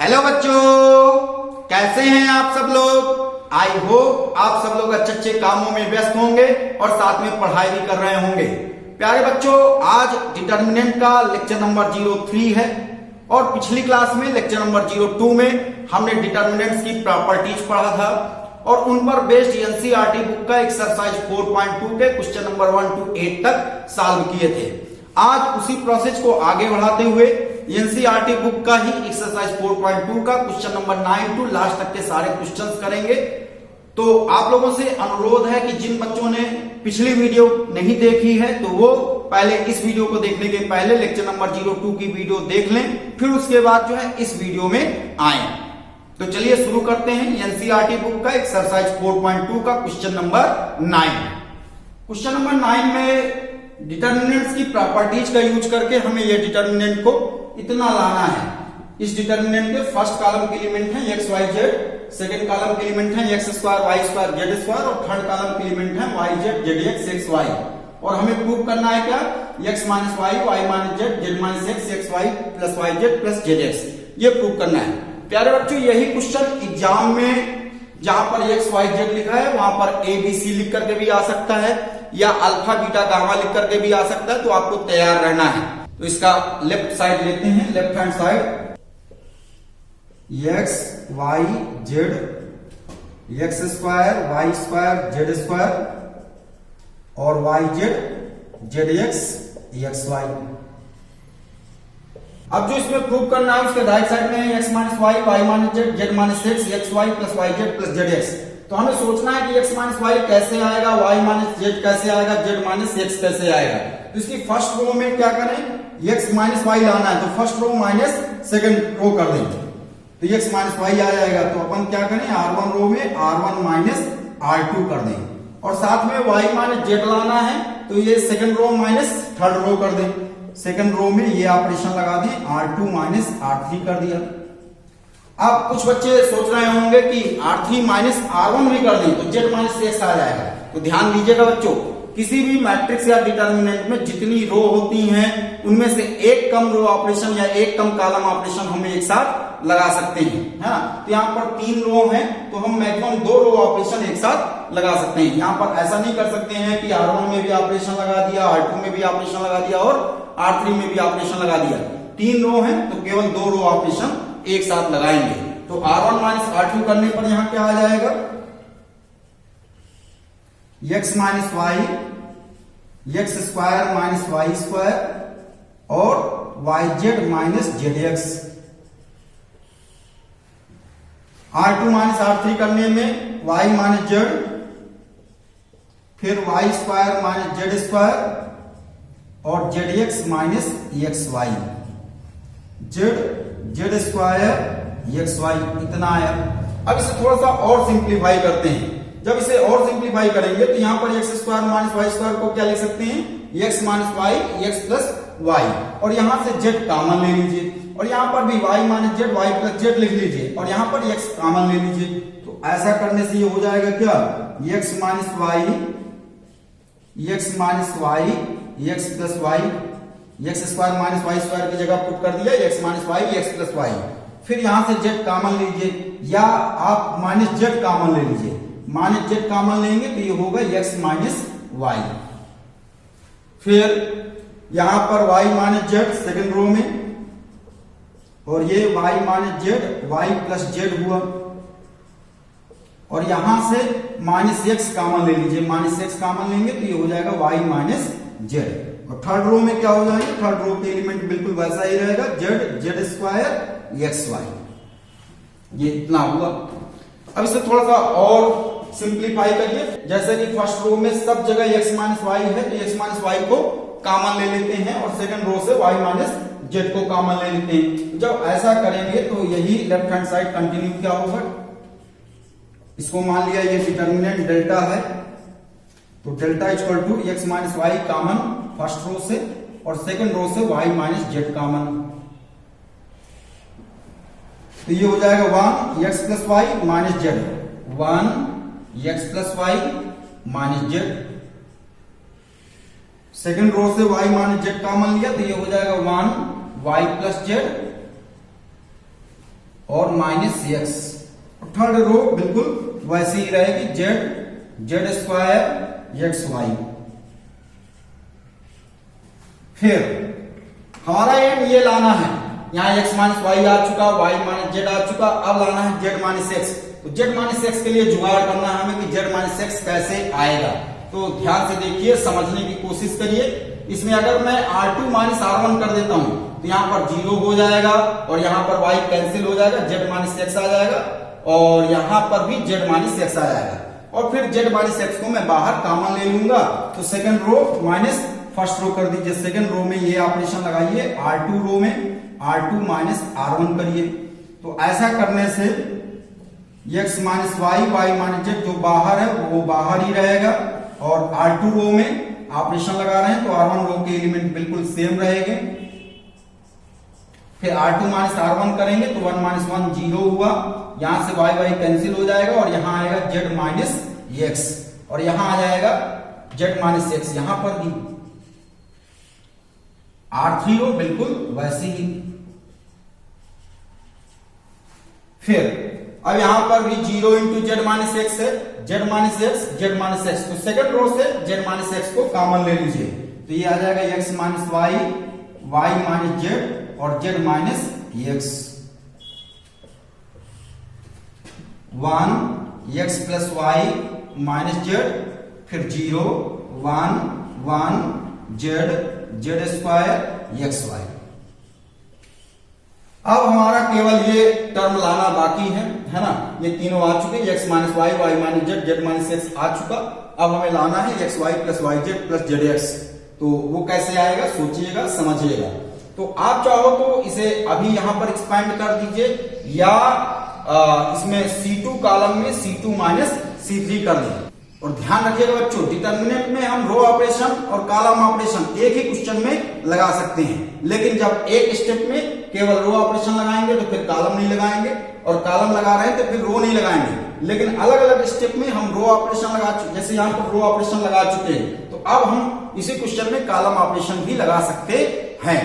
Hello बच्चों, कैसे हैं आप सब लोग। आई होप आप सब लोग अच्छे अच्छे कामों में व्यस्त होंगे और साथ में पढ़ाई भी कर रहे होंगे। प्यारे बच्चों, आज डिटर्मिनेंट का लेक्चर नंबर 03 है और पिछली क्लास में लेक्चर नंबर 02 में हमने डिटर्मिनेंट्स की प्रॉपर्टीज पढ़ा था और उन पर बेस्ड एनसीईआरटी बुक का एक्सरसाइज 4.2 के क्वेश्चन नंबर 1 to 8 तक सॉल्व किए थे। आज उसी प्रोसेस को आगे बढ़ाते हुए एनसीईआरटी बुक का ही एक्सरसाइज 4.2 का क्वेश्चन नंबर 9 टू लास्ट तक के सारे क्वेश्चंस करेंगे। तो आप लोगों से अनुरोध है कि जिन बच्चों ने पिछली वीडियो नहीं देखी है तो वो पहले इस वीडियो को देखने के पहले लेक्चर नंबर 02 की वीडियो देख लें, फिर उसके बाद जो है इस वीडियो में आए। तो चलिए शुरू करते हैं एनसीईआरटी बुक का एक्सरसाइज 4.2 का क्वेश्चन नंबर 9। क्वेश्चन नंबर 9 में डिटर्मिनेंट्स की प्रॉपर्टीज का यूज करके हमें यह डिटर्मिनेंट को इतना लाना है। इस डिटर्मिनेंट के फर्स्ट कॉलम के एलिमेंट है x y z, second column के एलिमेंट है x square y square z square और थर्ड कॉलम के एलिमेंट है y z z x x y. और हमें प्रूव करना है क्या, x minus y y minus z z minus x x y plus y z plus z x, ये prove करना है। प्यारे बच्चों, यही क्वेश्चन एग्जाम में जहां पर एक्स वाई जेड लिखा है वहां पर ए बी सी लिख करके भी आ सकता है या अल्फा बीटा गामा लिख करके भी आ सकता है, तो आपको तैयार रहना है। तो इसका लेफ्ट साइड लेते हैं, left hand side x y z x square y square z square और y z z x x y. अब जो इसमें प्रूव करना है उसके राइट साइड में x minus y y minus z z minus x x y plus y z plus z x. तो हमें सोचना है कि x माइनस वाई कैसे आएगा, y माइनस जेड कैसे आएगा, z माइनस एक्स कैसे आएगा। तो इसकी फर्स्ट रो में क्या करें, x माइनस वाई लाना है तो first row minus second row कर देंगे तो x माइनस वाई आ जाएगा। तो अपन क्या करें, r1 रो में r1 माइनस r2 कर देंगे और साथ में y माइनस जेड लाना है तो ये second row minus third row कर दें। सेकंड रो में ये ऑपरेशन लगा दें, r2 माइनस r3 कर दिया। अब कुछ बच्चे सोच रहे होंगे कि R3 माइनस R1 भी कर दें तो Z माइनस एक्स आ जाएगा। तो ध्यान दीजिएगा बच्चों, किसी भी मैट्रिक्स या डिटर्मिनेंट में जितनी रो होती हैं उनमें से एक कम रो ऑपरेशन या एक कम कॉलम ऑपरेशन हम एक साथ लगा सकते हैं, है ना। तो यहाँ पर 3 रो हैं तो हम मैक्सिमम 2 रो ऑपरेशन एक साथ लगा सकते हैं। यहाँ पर ऐसा नहीं कर सकते हैं कि R1 में भी ऑपरेशन लगा दिया, R2 में भी ऑपरेशन लगा दिया और R3 में भी ऑपरेशन लगा दिया। 3 रो हैं तो केवल 2 रो ऑपरेशन एक साथ लगाएंगे। तो R1 माइनस R2 करने पर यहां क्या आ जाएगा, x minus y x square minus y square और y z minus z x. R2 minus R3 करने में y माइनस जेड, फिर y square minus z square और z x minus x y, z square x y, इतना आया। अब इसे थोड़ा सा और सिंप्लीफाई करते हैं। जब इसे और सिंप्लीफाई करेंगे तो यहां पर x square minus y square को क्या लिख सकते हैं, x minus y x plus y और यहां से जेड कॉमन ले लीजिए और यहां पर भी y minus z y plus z लिख लीजिए और यहां पर एक्स कॉमन ले लीजिए। तो ऐसा करने से ये हो जाएगा क्या, x minus y x plus y, x square minus y square की जगह पुट कर दिया x minus y x plus y. फिर यहां से जेड कॉमन लीजिए या आप माइनस जेड कॉमन ले लीजिए, माइनस जेड कॉमन लेंगे तो ये होगा एक्स माइनस वाई। फिर यहां पर y minus z second row में और ये y minus z y plus z हुआ और यहां से माइनस एक्स कॉमन ले लीजिए, माइनस एक्स कॉमन लेंगे तो ये हो जाएगा वाई माइनस जेड। और थर्ड रो में क्या हो जाएगा, थर्ड रो के एलिमेंट बिल्कुल वैसा ही रहेगा, z z square x y, ये इतना हुआ। अब इसे थोड़ा सा और सिंप्लीफाई करिए। जैसे कि फर्स्ट रो में सब जगह एक्स माइनस वाई है तो एक्स माइनस वाई को कॉमन ले लेते हैं और सेकंड रो से वाई माइनस जेड को कॉमन ले लेते हैं। जब ऐसा करेंगे तो यही लेफ्ट हैंड साइड कंटिन्यू क्या होगा, इसको मान लिया ये डिटर्मिनेंट डेल्टा है तो delta equal to x minus y common first row से और सेकंड रो से वाई माइनस जेड कॉमन। तो ये हो जाएगा 1 x plus y minus z, 1 x plus y minus z. Second row से y माइनस जेड कॉमन लिया तो ये हो जाएगा 1 y प्लस जेड और माइनस एक्स। थर्ड रो बिल्कुल वैसे ही रहेगी, जेड स्क्वायर एक्स वाई। फिर हमारा एम ये लाना है, यहाँ एक्स माइनस वाई आ चुका, वाई माइनस जेड आ चुका, अब लाना है जेड माइनस एक्स। तो जेड माइनस एक्स के लिए जुगाड़ करना है हमें कि जेड माइनस एक्स कैसे आएगा। तो ध्यान से देखिए, समझने की कोशिश करिए। इसमें अगर मैं R2 माइनस R1 कर देता हूं तो यहाँ पर 0 हो जाएगा और यहाँ पर y कैंसिल हो जाएगा, जेड माइनस एक्स आ जाएगा और यहाँ पर भी जेड माइनस एक्स आ जाएगा। और फिर जेड माइनस एक्स को मैं बाहर कॉमन ले लूंगा, तो second row minus first row कर दीजिए। सेकंड रो में ये ऑपरेशन लगाइए, R2 रो में R2 माइनस R1 करिए। तो ऐसा करने से x minus y, y minus z जो बाहर है वो बाहर ही रहेगा, और R2 रो में ऑपरेशन लगा रहे हैं तो R1 रो के एलिमेंट बिल्कुल सेम रहेंगे। फिर R2 माइनस R1 करेंगे तो 1 माइनस 1 0 हुआ, यहां से y कैंसिल हो जाएगा और यहां आएगा z माइनस एक्स, और यहां आ जाएगा z माइनस एक्स। यहां पर भी R3 रो बिल्कुल वैसी ही। फिर अब यहां पर भी 0 इंटू जेड माइनस एक्स है, z minus x, z minus x. तो सेकंड रो से जेड माइनस एक्स को कॉमन ले लीजिए, तो ये आ जाएगा x minus y, y minus z और z minus x. 1 x plus y minus z, फिर 0 1 1 जेड स्क्वायर एक्स वाई। अब हमारा केवल ये टर्म लाना बाकी है ना। ये तीनों आ चुके, x minus y, y minus z, z minus x आ चुका। अब हमें लाना है x y plus y z plus z x. तो वो कैसे आएगा, सोचिएगा, समझिएगा। तो आप चाहो तो इसे अभी यहां पर एक्सपैंड कर दीजिए, या इसमें C2 कॉलम में C2 माइनस C3 कर दें। और ध्यान रखिएगा बच्चों, डिटर्मिनेंट में हम रो ऑपरेशन और कॉलम ऑपरेशन एक ही क्वेश्चन में लगा सकते हैं, लेकिन जब एक स्टेप में केवल रो ऑपरेशन लगाएंगे तो फिर कॉलम नहीं लगाएंगे, और कॉलम लगा रहे हैं तो फिर रो नहीं लगाएंगे। लेकिन अलग अलग स्टेप में हम रो ऑपरेशन लगा चुके, जैसे यहाँ पर रो ऑपरेशन लगा चुके हैं, तो अब हम इसी क्वेश्चन में कॉलम ऑपरेशन भी लगा सकते हैं।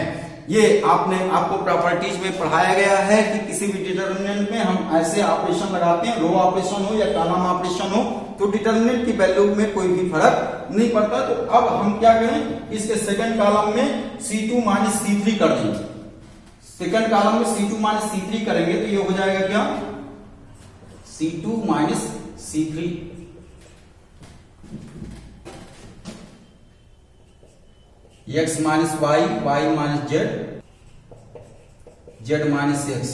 ये आपको प्रॉपर्टीज में पढ़ाया गया है कि किसी भी डिटर्मिनेंट में हम ऐसे ऑपरेशन लगाते हैं, रो ऑपरेशन हो या कॉलम ऑपरेशन हो, तो डिटर्मिनेंट की वैल्यू में कोई भी फर्क नहीं पड़ता। तो अब हम क्या करें, इसके सेकंड कॉलम में C2 माइनस C3 कर देंगे। सेकंड कॉलम में C2 माइनस C3 करेंगे तो ये हो जाएगा क्या, C2 minus C3। X minus y, y minus z, z minus x.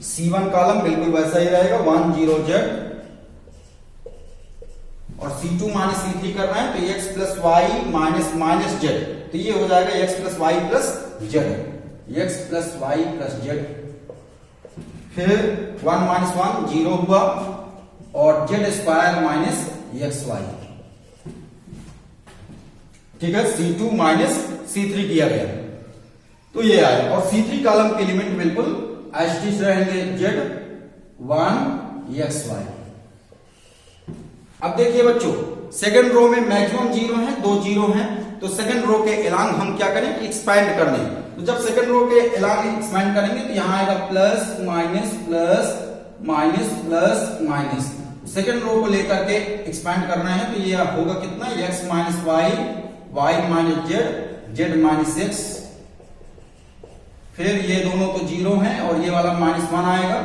C1 column बिल्कुल वैसा ही रहेगा, 1 0 जेड, और C2 माइनस C3 कर रहे हैं तो x plus y minus minus z, तो ये हो जाएगा x plus y plus z, x plus y plus z. फिर 1 माइनस 1 0 हुआ, और z square minus x y. ठीक है, C2 माइनस C3 किया गया, तो ये आया। और C3 कॉलम के एलिमेंट बिल्कुल एस्टिस रहेंगे, जेड 1 एक्स वाई। अब देखिए बच्चों, सेकंड रो में मैक्सिमम 0 है, 2 0 हैं, तो सेकंड रो के एलांग हम क्या करें, एक्सपैंड कर दें। तो जब सेकंड रो के एलांग एक्सपैंड करेंगे तो यहां आएगा plus minus plus minus plus minus. Second row को लेकर के एक्सपैंड करना है तो ये होगा कितना, x minus y, y minus z, z minus x. फिर ये दोनों तो 0 हैं और ये वाला -1 आएगा,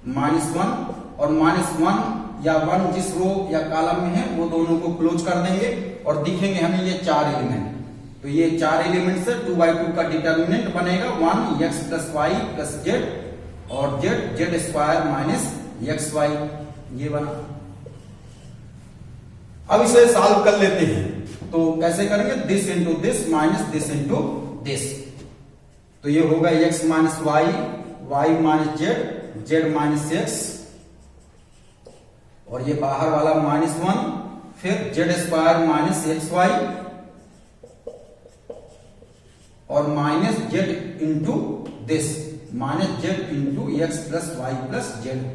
-1 और -1 या 1 जिस रो या कॉलम में है वो दोनों को क्लोज कर देंगे और दिखेंगे हमें ये 4 एलिमेंट। तो ये 4 एलिमेंट से 2/2 का डिटर्मिनेंट बनेगा 1 x plus y plus z, और z z square minus x y, ये बना। अब इसे सॉल्व कर लेते हैं, तो कैसे करेंगे, this into this minus this into this. तो ये होगा x minus y, y minus z, z minus x, और ये बाहर वाला -1, फिर z square minus x y, और minus z into this, minus z into x plus y plus z.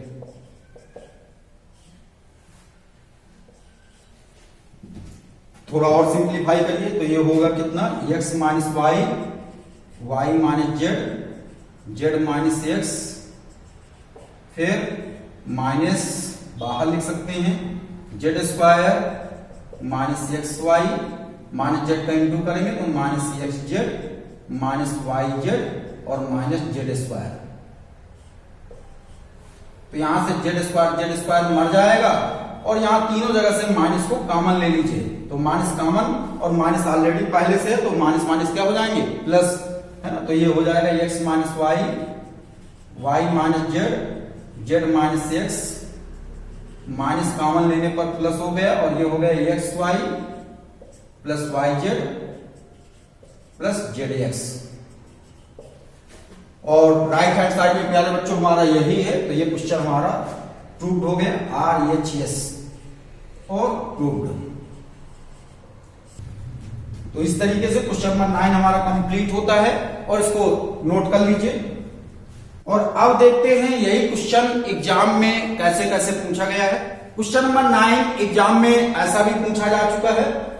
थोड़ा और सिंप्लीफाई करिए तो ये होगा कितना, x minus y, y minus z, z minus x, फिर माइनस बाहर लिख सकते हैं Z square minus x y, minus z का इंटू करेंगे तो minus x z minus y z और माइनस जेड स्क्वायर। तो यहां से जेड स्क्वायर मर जाएगा और यहां तीनों जगह से माइनस को कॉमन ले लीजिए, तो माइनस कॉमन और माइनस ऑलरेडी पहले से है तो माइनस माइनस क्या हो जाएंगे प्लस, है ना। तो ये हो जाएगा x minus y, y minus z, z minus x, minus common लेने पर प्लस हो गया और ये हो गया x y plus y z plus z x. और राइट हैंड साइड में प्यारे बच्चों हमारा यही है, तो ये क्वेश्चन हमारा प्रूव्ड हो गया, RHS और प्रूव्ड। तो इस तरीके से क्वेश्चन नंबर 9 हमारा कंप्लीट होता है और इसको नोट कर लीजिए। और अब देखते हैं यही क्वेश्चन एग्जाम में कैसे कैसे पूछा गया है। क्वेश्चन नंबर 9 एग्जाम में ऐसा भी पूछा जा चुका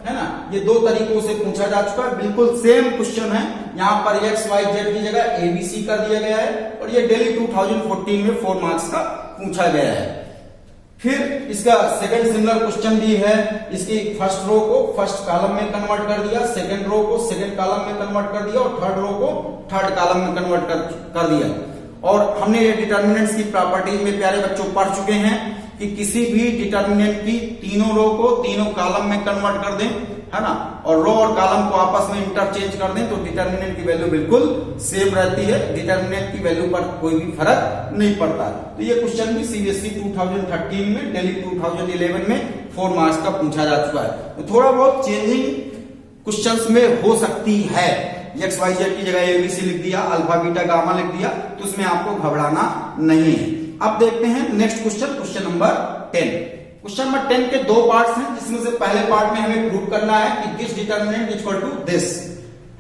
है ना। ये दो तरीकों से पूछा जा चुका है, बिल्कुल सेम क्वेश्चन है। यहाँ पर एक्स वाई जेड की जगह ABC कर दिया गया है और ये डेली 2014 में 4 मार्क्स का पूछा गया है। फिर इसका सेकंड सिमिलर क्वेश्चन भी है, इसकी फर्स्ट रो को फर्स्ट कॉलम में कन्वर्ट कर दिया, सेकंड रो को सेकंड कॉलम में कन्वर्ट कर दिया और थर्ड रो को थर्ड कॉलम में कन्वर्ट कर दिया। और हमने ये डिटर्मिनेंट्स की प्रॉपर्टीज में प्यारे बच्चों पढ़ चुके हैं कि किसी भी डिटर्मिनेंट की तीनों रो को तीनों कॉलम में कन्वर्ट कर दें, है ना, और रो और कॉलम को आपस में इंटरचेंज कर दें तो डिटर्मिनेंट की वैल्यू बिल्कुल सेम रहती है, डिटर्मिनेंट की वैल्यू पर कोई भी फर्क नहीं पड़ता। तो ये क्वेश्चन भी CBSE 2013 में डेली 2011 में 4 मार्क्स का पूछा जा चुका है। तो थोड़ा बहुत चेंजिंग क्वेश्चंस में हो सकती है, एक्स वाई जेड की जगह ABC लिख दिया, अल्फा बीटा गामा लिख दिया, तो उसमें आपको घबराना नहीं है। अब देखते हैं next question, question number 10। Question number 10 के दो पार्ट्स हैं, जिसमें से पहले पार्ट में हमें प्रूव करना है कि this determinant is equal to this,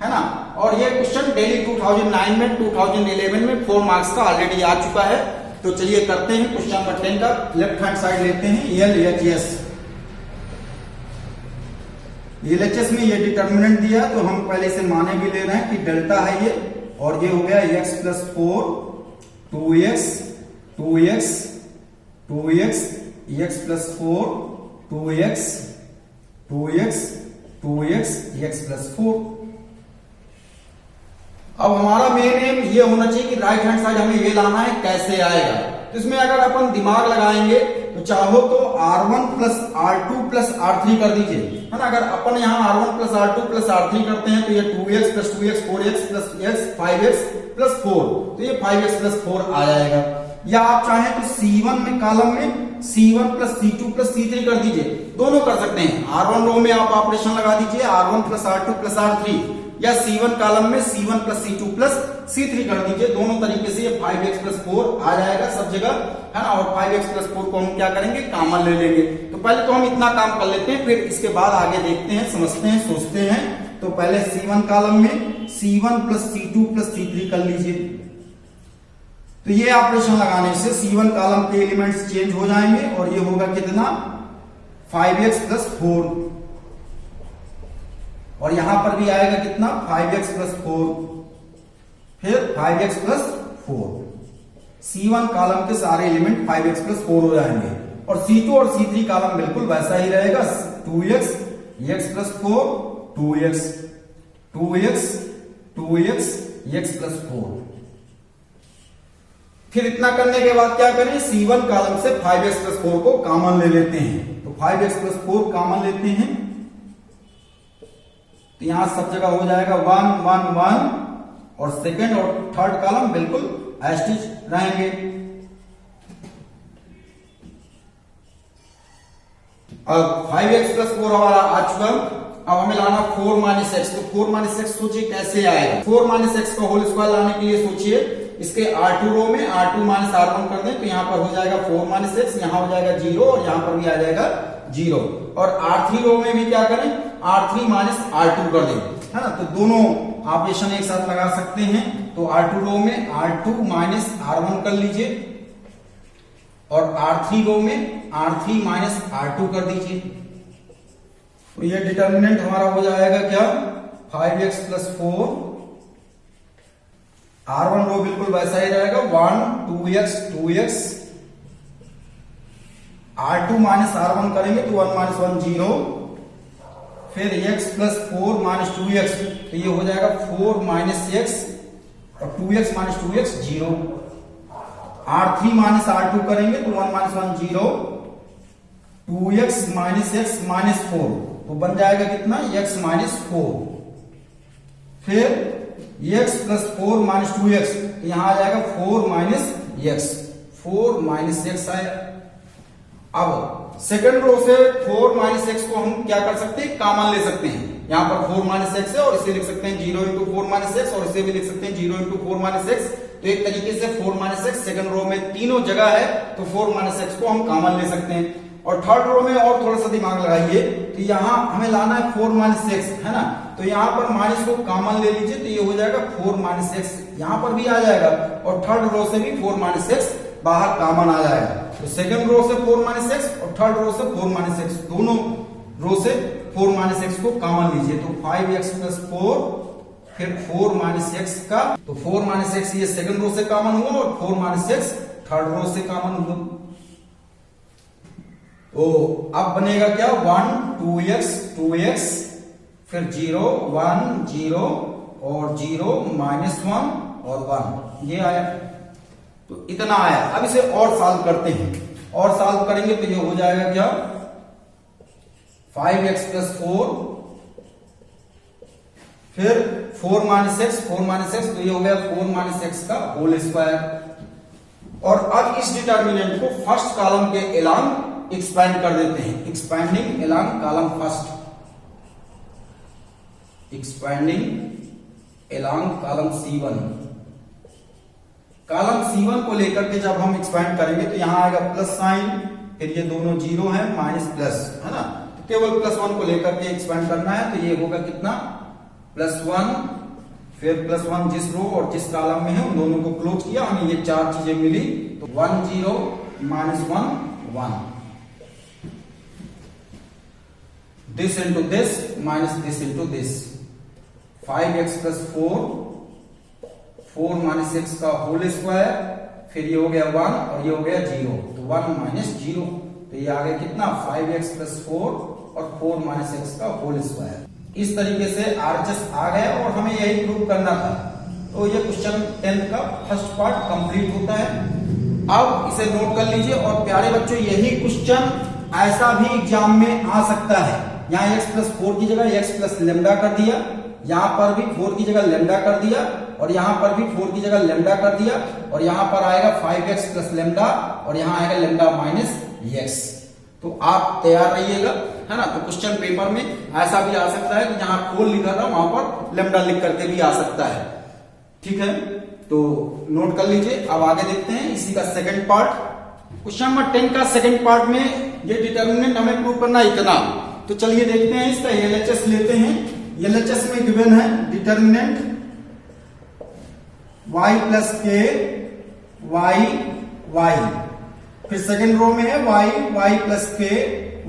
है ना। और ये क्वेश्चन डेली 2009 में 2011 में 4 मार्क्स का ऑलरेडी आ चुका है। तो चलिए करते हैं क्वेश्चन नंबर 10 का। लेफ्ट हैंड साइड लेते हैं LHS। LHS में ये डिटर्मिनेंट दिया तो हम पहले से माने भी ले रहे हैं कि डेल्टा है ये, और ये हो गया x plus 4 2x 2x 2x x plus 4 2x 2x 2x x plus 4। अब हमारा मेन एम ये होना चाहिए कि राइट हैंड साइड हमें ये लाना है, कैसे आएगा। तो इसमें अगर अपन दिमाग लगाएंगे तो चाहो तो R1 plus R2 plus R3 कर दीजिए, है ना। अगर अपन यहाँ R1 plus R2 plus R3 करते हैं तो ये 2x plus 2x 4x plus x 5x plus 4, तो ये 5x प्लस 4 आ जाएगा। या आप चाहें तो C1 में कॉलम में C1 plus C2 plus C3 कर दीजिए, दोनों कर सकते हैं। R1 रो में आप ऑपरेशन लगा दीजिए R1 plus R2 plus R3, या C1 कॉलम में C1 plus C2 plus C3 कर दीजिए। दोनों तरीके से ये 5x प्लस 4 आ जाएगा सब जगह, है ना। और 5x प्लस 4 को हम क्या करेंगे, कॉमन ले लेंगे। तो पहले तो हम इतना काम कर लेते हैं, फिर इसके बाद आगे देखते हैं, समझते हैं, सोचते हैं। तो पहले C1 कॉलम में C1 plus C2 plus C3 कर लीजिए। तो ये ऑपरेशन लगाने से C1 कॉलम के एलिमेंट्स चेंज हो जाएंगे और ये होगा कितना 5x प्लस 4, और यहां पर भी आएगा कितना 5x प्लस 4, फिर 5x प्लस 4। C1 कॉलम के सारे एलिमेंट 5x प्लस 4 हो जाएंगे और C2 और C3 कॉलम बिल्कुल वैसा ही रहेगा, 2x x plus 4 2x 2x 2x x plus 4। फिर इतना करने के बाद क्या करें, C1 कॉलम से 5x प्लस 4 को कॉमन ले लेते हैं। तो 5x प्लस 4 कॉमन लेते हैं तो यहां सब जगह हो जाएगा 1 1 1, और सेकंड और थर्ड कॉलम बिल्कुल एस्टिच रहेंगे। अब 5x प्लस 4 हमारा आ चुका। अब हमें लाना 4 माइनस एक्स। तो 4 माइनस एक्स सोचिए कैसे आएगा। 4 माइनस एक्स का होल स्क्वायर लाने के लिए सोचिए इसके R2 रो में R2 माइनस R1 कर दें तो यहां पर हो जाएगा 4 माइनस एक्स, यहां हो जाएगा 0 और यहां पर भी आ जाएगा 0। और R3 रो में भी क्या करें, R3 माइनस R2 कर दें, है ना। तो दोनों ऑपरेशन एक साथ लगा सकते हैं। तो R2 रो में R2 माइनस R1 कर लीजिए और R3 रो में R3 माइनस R2 कर दीजिए। तो ये डिटर्मिनेंट हमारा हो जाएगा क्या 5x प्लस 4 R1 रो बिल्कुल वैसा ही रहेगा, 1 2x 2x, R2 minus R1 करेंगे तो 1 माइनस 1 0, फिर x प्लस 4 माइनस 2x, तो ये हो जाएगा 4 माइनस x और 2x minus 2x 0। R3 minus R2 करेंगे तो 1 minus 1 0, 2x minus x minus 4, तो बन जाएगा कितना x माइनस 4, फिर x प्लस 4 माइनस 2x, यहां आ जाएगा 4 माइनस x, 4 माइनस x आया। अब सेकंड रो से 4 माइनस x को हम क्या कर सकते हैं, कॉमन ले सकते हैं। यहां पर 4 माइनस x है और इसे लिख सकते हैं 0 इंटू 4 माइनस x, और इसे भी लिख सकते हैं 0 इंटू 4 माइनस x। तो एक तरीके से 4 माइनस x सेकंड रो में तीनों जगह है, तो 4 माइनस x को हम कॉमन ले सकते हैं। और थर्ड रो में और थोड़ा सा दिमाग लगाइए, तो यहां हमें लाना है 4 माइनस x, है ना, तो यहां पर माइनस को कॉमन ले लीजिए, तो ये हो जाएगा 4 माइनस x, यहां पर भी आ जाएगा, और थर्ड रो से भी 4 माइनस x बाहर कॉमन आ जाएगा। तो सेकंड रो से 4 माइनस x और थर्ड रो से 4 माइनस x, दोनों रो से 4 माइनस x को कॉमन लीजिए, तो 5x प्लस 4, फिर 4 माइनस x का, तो 4 माइनस x ये सेकंड रो से कॉमन हुआ और 4 माइनस x थर्ड रो से कॉमन हुआ। तो अब बनेगा क्या, 1 2x 2x, फिर 0 1 0 और 0 माइनस 1 और 1, ये आया। तो इतना आया। अब इसे और सॉल्व करते हैं, और सॉल्व करेंगे तो ये हो जाएगा क्या, 5x प्लस 4, फिर 4 माइनस x, 4 माइनस x, तो ये हो गया 4 माइनस x का होल स्क्वायर। और अब इस डिटर्मिनेंट को फर्स्ट कॉलम के एलॉन्ग एक्सपैंड कर देते हैं, expanding along column first, expanding along column C1। Column C1 को लेकर के जब हम एक्सपैंड करेंगे तो यहां आएगा प्लस साइन, फिर ये दोनों जीरो है, माइनस प्लस, है ना, तो केवल प्लस 1 को लेकर के एक्सपैंड करना है, तो ये होगा कितना, प्लस 1, फिर प्लस 1 जिस रो और जिस कॉलम में है उन दोनों को क्लोज किया, हमें ये चार चीजें मिली, तो 1 0 minus 1 1, this into this minus this into this, 5x plus 4 4 minus x का होल स्क्वायर, फिर ये हो गया 1 और ये हो गया 0, तो 1 माइनस 0, तो ये आ गया कितना, 5x प्लस 4 और 4 माइनस x का होल स्क्वायर। इस तरीके से RHS आ गया और हमें यही प्रूव करना था। तो ये क्वेश्चन 10th का फर्स्ट पार्ट कंप्लीट होता है। अब इसे नोट कर लीजिए, और प्यारे बच्चों यही क्वेश्चन ऐसा भी एग्जाम में आ सकता है। यहाँ x प्लस 4 की जगह x प्लस लेमडा कर दिया, यहाँ पर भी 4 की जगह लेमडा कर दिया, और यहाँ पर भी 4 की जगह लेमडा कर दिया, और यहाँ पर आएगा 5x प्लस लेमडा, और यहाँ आएगा लेमडा माइनस x। तो आप तैयार रहिएगा, है ना। तो क्वेश्चन पेपर में ऐसा भी आ सकता है कि जहां 4 लिखा था वहां पर लेमडा लिख करके भी आ सकता है, ठीक है। तो नोट कर लीजिए। अब आगे देखते हैं इसी का सेकंड पार्ट। क्वेश्चन नंबर 10 का सेकंड पार्ट में ये डिटर्मिनेंट हमें प्रूव करना इतना। तो चलिए देखते हैं, इसका एलएचएस लेते हैं। एलएचएस में गिवन है determinant y plus k y y, फिर सेकेंड रो में है y plus k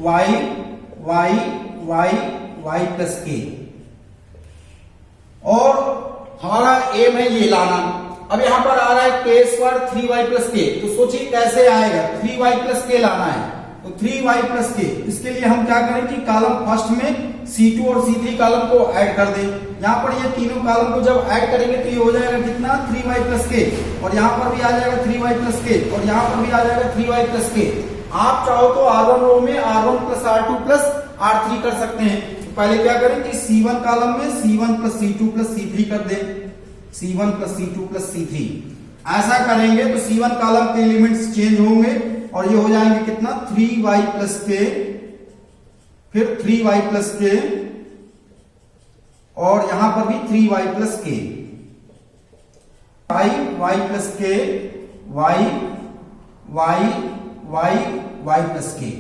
y y y y plus k, और हमारा एम है ये लाना। अब यहां पर आ रहा है के स्क्वायर 3y प्लस के, तो सोचिए कैसे आएगा, 3y प्लस के लाना है, तो 3y प्लस के। इसके लिए हम क्या करें कि कॉलम फर्स्ट में C2 और C3 कॉलम को ऐड कर दें। यहां पर ये तीनों कॉलम को जब ऐड करेंगे तो ये हो जाएगा कितना, 3y प्लस के, और यहां पर भी आ जाएगा 3y प्लस के, और यहां पर भी आ जाएगा 3y प्लस के। आप चाहो तो R1 रो में R1 plus R2 plus R3 कर सकते हैं। तो पहले क्या करें कि C1 कॉलम में C1 plus C2 plus C3 कर दें, C1 plus C2 plus C3। ऐसा करेंगे तो C1 कॉलम के एलिमेंट्स चेंज होंगे, और ये हो जाएंगे कितना, 3y प्लस के, फिर 3y प्लस के, और यहां पर भी 3y plus k, y plus k, y y y y plus k.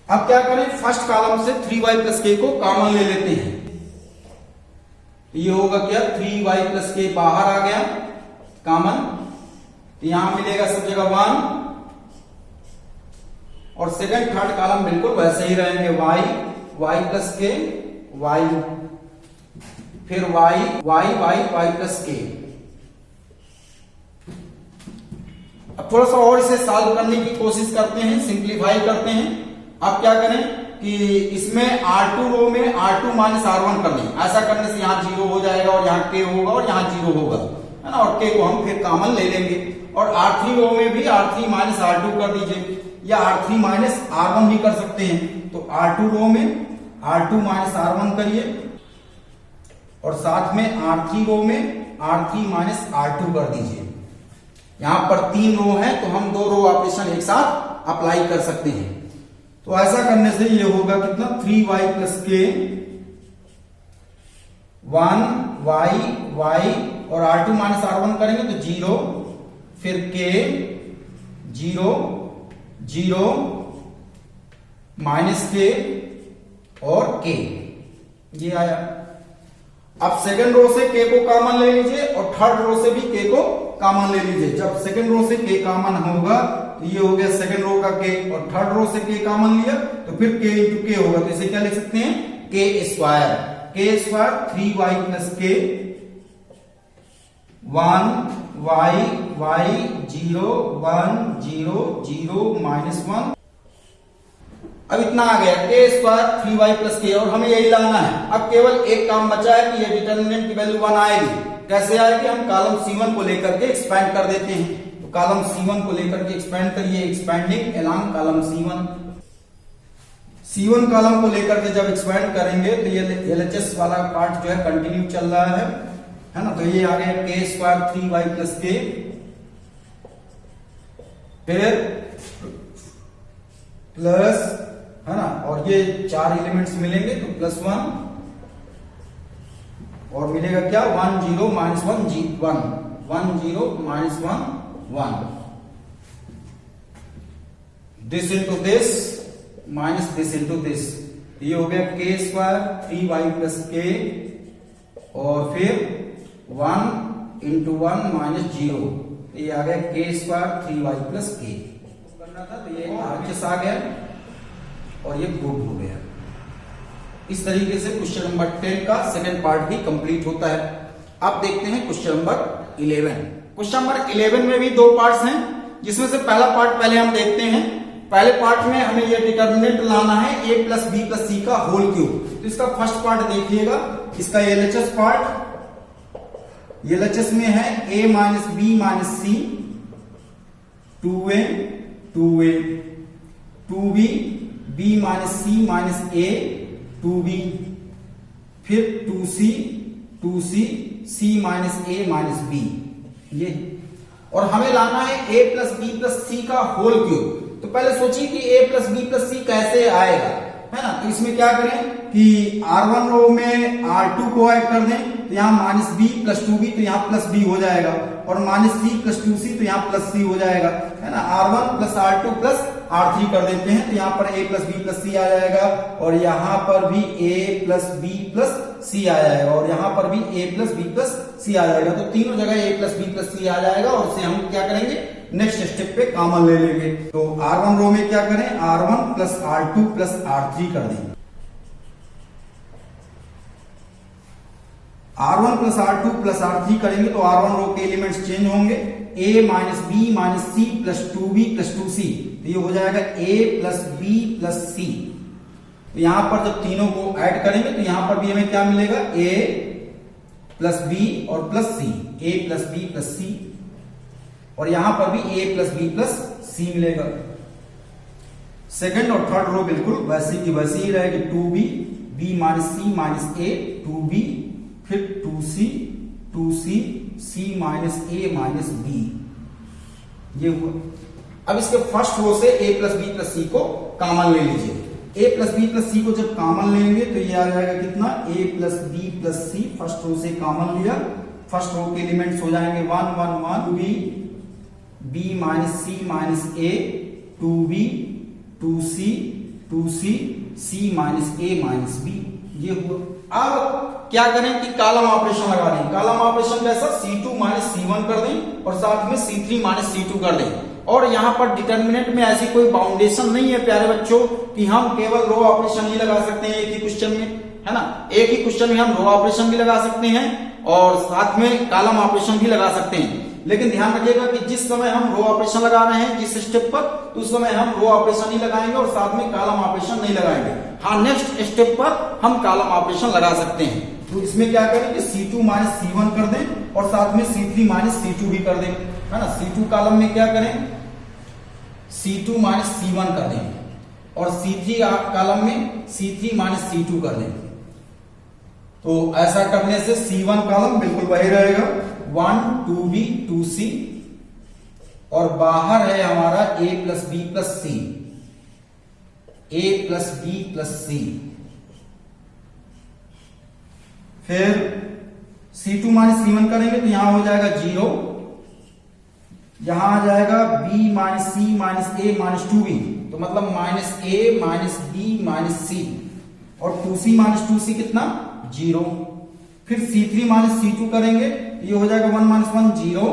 अब क्या करें, फर्स्ट कॉलम से 3y प्लस के को कॉमन ले लेते हैं। ये होगा क्या, 3y प्लस के बाहर आ गया कॉमन, तो यहां मिलेगा सब जगह 1, और सेकंड थर्ड कॉलम बिल्कुल वैसे ही रहेंगे, y प्लस के y, फिर y y y y plus k. अब थोड़ा सा और इसे सॉल्व करने की कोशिश करते हैं, सिंप्लीफाई करते हैं। अब क्या करें कि इसमें R2 रो में R2 माइनस R1 कर लें। ऐसा करने से यहाँ 0 हो जाएगा और यहाँ K होगा और यहाँ 0 होगा, है ना, और K को हम फिर कॉमन ले लेंगे। और R3 रो में भी R3 माइनस R2 कर दीजिए, या R3 माइनस R1 भी कर सकते हैं। तो R2 रो में R2 माइनस R1 करिए और साथ में R3 रो में R3 माइनस R2 कर दीजिए। यहां पर 3 रो है तो हम 2 रो ऑपरेशन एक साथ अप्लाई कर सकते हैं। तो ऐसा करने से ये होगा कितना, 3y प्लस के, 1y y और R2 माइनस R1 करेंगे तो 0, फिर k 0 0 माइनस के और k, ये आया। अब सेकंड रो से k को कॉमन ले लीजिए और थर्ड रो से भी k को कॉमन ले लीजिए। जब सेकंड रो से k कॉमन होगा तो ये हो गया सेकंड रो का k, और थर्ड रो से k कॉमन लिया तो फिर k इंटू k होगा। तो इसे क्या लिख सकते हैं, k square 3y plus k, 1y y 0 1 0 0 minus 1। अब इतना आ गया k square 3y plus k, और हमें यही लाना है। अब केवल एक काम बचा है कि ये डिटर्मिनेंट की वैल्यू 1 आएगी। कैसे आएगी, हम कॉलम C1 को लेकर के एक्सपेंड कर देते हैं। तो कॉलम C1 को लेकर के एक्सपेंड करिए, expanding along column C1 column को लेकर के जब एक्सपेंड करेंगे तो ये LHS वाला पार्ट जो है कंटिन्यू चल रहा है ना। तो ये आ गया k square 3y plus k, फिर प्लस, है ना, और ये 4 एलिमेंट्स मिलेंगे तो प्लस 1 और मिलेगा क्या, 1 0 minus 1 1 0 minus 1 this into this minus this into this. ये हो गया k square 3y plus k और फिर 1 इंटू 1 माइनस 0। ये आ गया k square 3y plus k करना था, तो ये RHS आ गया और ये गुड हो गया। इस तरीके से क्वेश्चन नंबर 10 का सेकंड पार्ट भी कंप्लीट होता है। अब देखते हैं क्वेश्चन नंबर 11। क्वेश्चन नंबर 11 में भी 2 पार्ट्स हैं, जिसमें से पहला पार्ट पहले हम देखते हैं। पहले पार्ट में हमें यह डिटर्मिनेंट लाना है a plus b plus c का होल क्यूब। तो इसका फर्स्ट पार्ट देखिएगा, इसका LHS पार्ट, LHS में है a minus b minus c, 2a 2b, b minus c minus a 2b, फिर 2c c minus a minus b, ये। और हमें लाना है a plus b plus c का होल क्यूब। तो पहले सोचिए कि a plus b plus c कैसे आएगा, है ना। तो इसमें क्या करें कि R1 रो में R2 को ऐड कर दें, तो यहाँ माइनस बी प्लस 2b, तो यहाँ प्लस b हो जाएगा, और माइनस सी प्लस 2c, तो यहाँ प्लस c हो जाएगा, है ना। R1 plus R2 plus R3 कर देते हैं, तो यहाँ पर a प्लस बी प्लस सी आ जाएगा, और यहाँ पर भी a प्लस बी प्लस सी आ जाएगा, और यहाँ पर भी a प्लस बी प्लस सी आ जाएगा। तो तीनों जगह a प्लस बी प्लस सी आ जाएगा, और इसे हम क्या करेंगे, नेक्स्ट स्टेप पे कॉमन ले लेंगे। तो R1 रो में क्या करें, R1 plus R2 plus R3 कर देंगे। R1 plus R2 plus R3 करेंगे तो R1 रो के एलिमेंट्स चेंज होंगे, a minus b minus c plus 2b plus 2c, तो ये हो जाएगा a plus b plus c. तो यहां पर जब तीनों को ऐड करेंगे तो यहां पर भी हमें क्या मिलेगा, a प्लस बी और plus c, a plus b plus c, और यहां पर भी a plus b plus c मिलेगा। सेकंड और थर्ड रो बिल्कुल वैसी की वैसी ही रहेगी, 2b b minus c minus a 2b, फिर 2c c minus a minus b, ये हुआ। अब इसके फर्स्ट रो से a plus b plus c को कॉमन ले लीजिए। a plus b plus c को जब कॉमन लेंगे तो ये आ जाएगा कितना, a plus b plus c, first row से कॉमन लिया, फर्स्ट रो के एलिमेंट्स हो जाएंगे 1 1 1 b b minus c minus a 2b 2c c minus a minus b, ये हुआ। अब क्या करें कि कॉलम ऑपरेशन लगा दें। कॉलम ऑपरेशन कैसा, C2 माइनस C1 कर दें और साथ में C3 माइनस C2 कर दें। और यहां पर डिटर्मिनेंट में ऐसी कोई बाउंडेशन नहीं है प्यारे बच्चों कि हम केवल रो ऑपरेशन ही लगा सकते हैं एक ही क्वेश्चन में, है ना। एक ही क्वेश्चन में हम रो ऑपरेशन भी लगा सकते हैं और साथ में कॉलम ऑपरेशन भी लगा सकते हैं। लेकिन ध्यान रखिएगा कि जिस समय हम रो ऑपरेशन लगा रहे हैं जिस स्टेप पर, तो उस समय हम रो ऑपरेशन ही लगाएंगे और साथ में कॉलम ऑपरेशन नहीं लगाएंगे। हाँ, नेक्स्ट स्टेप पर हम कॉलम ऑपरेशन लगा सकते हैं। तो इसमें क्या करें कि C2 माइनस C1 कर दें और साथ में C3 माइनस C2 भी कर दें, है ना। C2 कॉलम में क्या करें, C2 माइनस C1 कर दें और C3 कॉलम में C3 माइनस C2 कर दें। तो ऐसा करने से C1 कॉलम बिल्कुल वही रहेगा, 1 2B 2C, और बाहर है हमारा A plus B plus C, A plus B plus C। फिर C2 माइनस C1 करेंगे तो यहां हो जाएगा 0, यहां आ जाएगा B minus C minus A minus 2B, तो मतलब minus A minus B minus C, और 2C माइनस 2C कितना 0। फिर C3 माइनस C2 करेंगे, ये हो जाएगा 1 माइनस 1 0,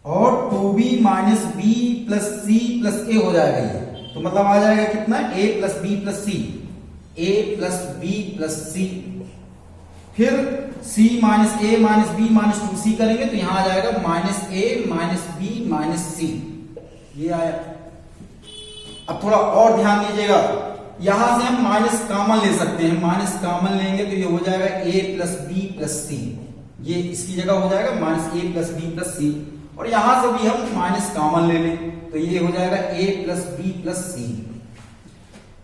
और 2B minus B plus C plus A हो जाएगा ये, तो मतलब आ जाएगा कितना A plus B plus C, A plus B plus C। फिर C minus A minus B minus 2C करेंगे तो यहां आ जाएगा minus A minus B minus C, ये आया। अब थोड़ा और ध्यान दीजिएगा, यहां से हम माइनस कॉमन ले सकते हैं, माइनस कॉमन लेंगे तो ये हो जाएगा A plus B plus C, ये इसकी जगह हो जाएगा minus A plus B plus C, और यहां से भी हम माइनस कॉमन ले लें तो ये हो जाएगा A plus B plus C।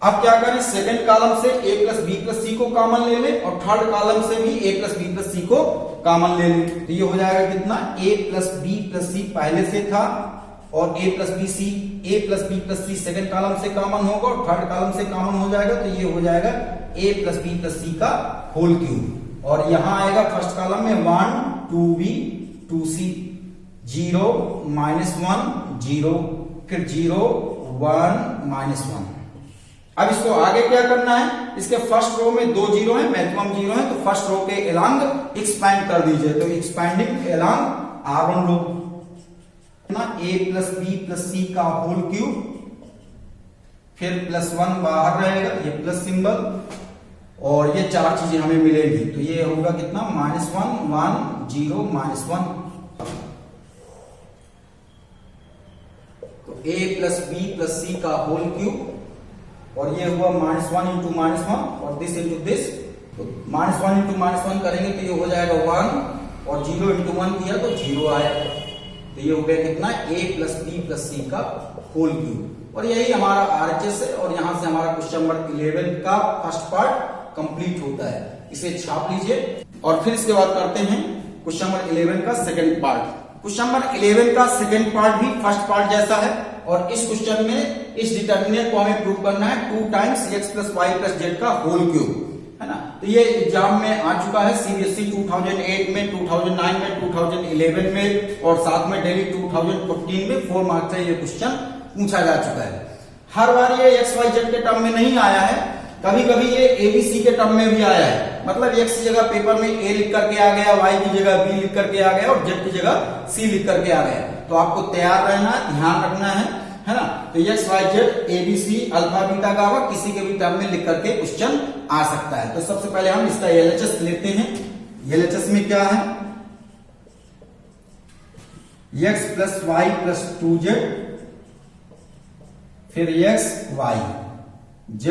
अब क्या करें, सेकंड कॉलम से A plus B plus C को कॉमन ले लें और थर्ड कॉलम से भी A plus B plus C को कॉमन ले लें, तो ये हो जाएगा कितना A plus B plus C पहले से था, और A plus B C, A plus B plus C second column से कॉमन होगा और थर्ड कॉलम से कॉमन हो जाएगा, तो ये हो जाएगा A plus B plus C का होल क्यूब। और यहां आएगा फर्स्ट कॉलम में 1 2B 2C, 0 माइनस 1 0, फिर 0 1 माइनस 1। अब इसको आगे क्या करना है, इसके फर्स्ट रो में 2 0 है, मैक्सिमम 0 है, तो फर्स्ट रो के एलॉन्ग एक्सपैंड कर दीजिए, तो एक्सपैंडिंग एलॉन्ग R1 रो ना A plus B plus C का होल क्यूब, फिर प्लस 1 बाहर रहेगा, ये प्लस सिंबल, और ये चार चीजें हमें मिलेगी, तो ये होगा कितना माइनस 1 1 0 माइनस 1, तो A plus B plus C का होल क्यूब, और ये हुआ माइनस 1 इंटू माइनस 1 और दिस इंटू दिस, तो माइनस 1 इंटू माइनस 1 करेंगे तो ये हो जाएगा 1, और 0 इंटू 1 किया तो 0 आया, तो ये हो गया कितना A plus B plus C का होल क्यूब। और यही हमारा RHS है, और यहां से हमारा क्वेश्चन नंबर 11 का फर्स्ट पार्ट कंप्लीट होता है। इसे छाप लीजिए और फिर इसके बाद करते हैं क्वेश्चन नंबर 11 का सेकंड पार्ट। क्वेश्चन नंबर 11 का सेकंड पार्ट भी फर्स्ट पार्ट जैसा है, और इस क्वेश्चन में इस डिटर्मिनेंट को हमें प्रूव करना है 2 times x plus y plus z का होल क्यूब, है ना। तो ये एग्जाम में आ चुका है, CBSE 2008 में, 2009 में, 2011 में, और साथ में दिल्ली 2014 में 4 मार्क्स से ये क्वेश्चन पूछा जा चुका है। हर बार ये x y z के टर्म में नहीं आया है, कभी कभी ये ABC के टर्म में भी आया है, मतलब x की जगह पेपर में A लिख करके आ गया, y की जगह B लिख करके आ गया, और z की जगह C लिख करके आ गया। तो आपको तैयार रहना है, ध्यान रखना है ना। तो x y z ABC alpha beta gamma किसी के भी टर्म में लिख करके क्वेश्चन आ सकता है। तो सबसे पहले हम इसका LHS लेते हैं। LHS में क्या है, x plus y plus 2z, फिर x y, z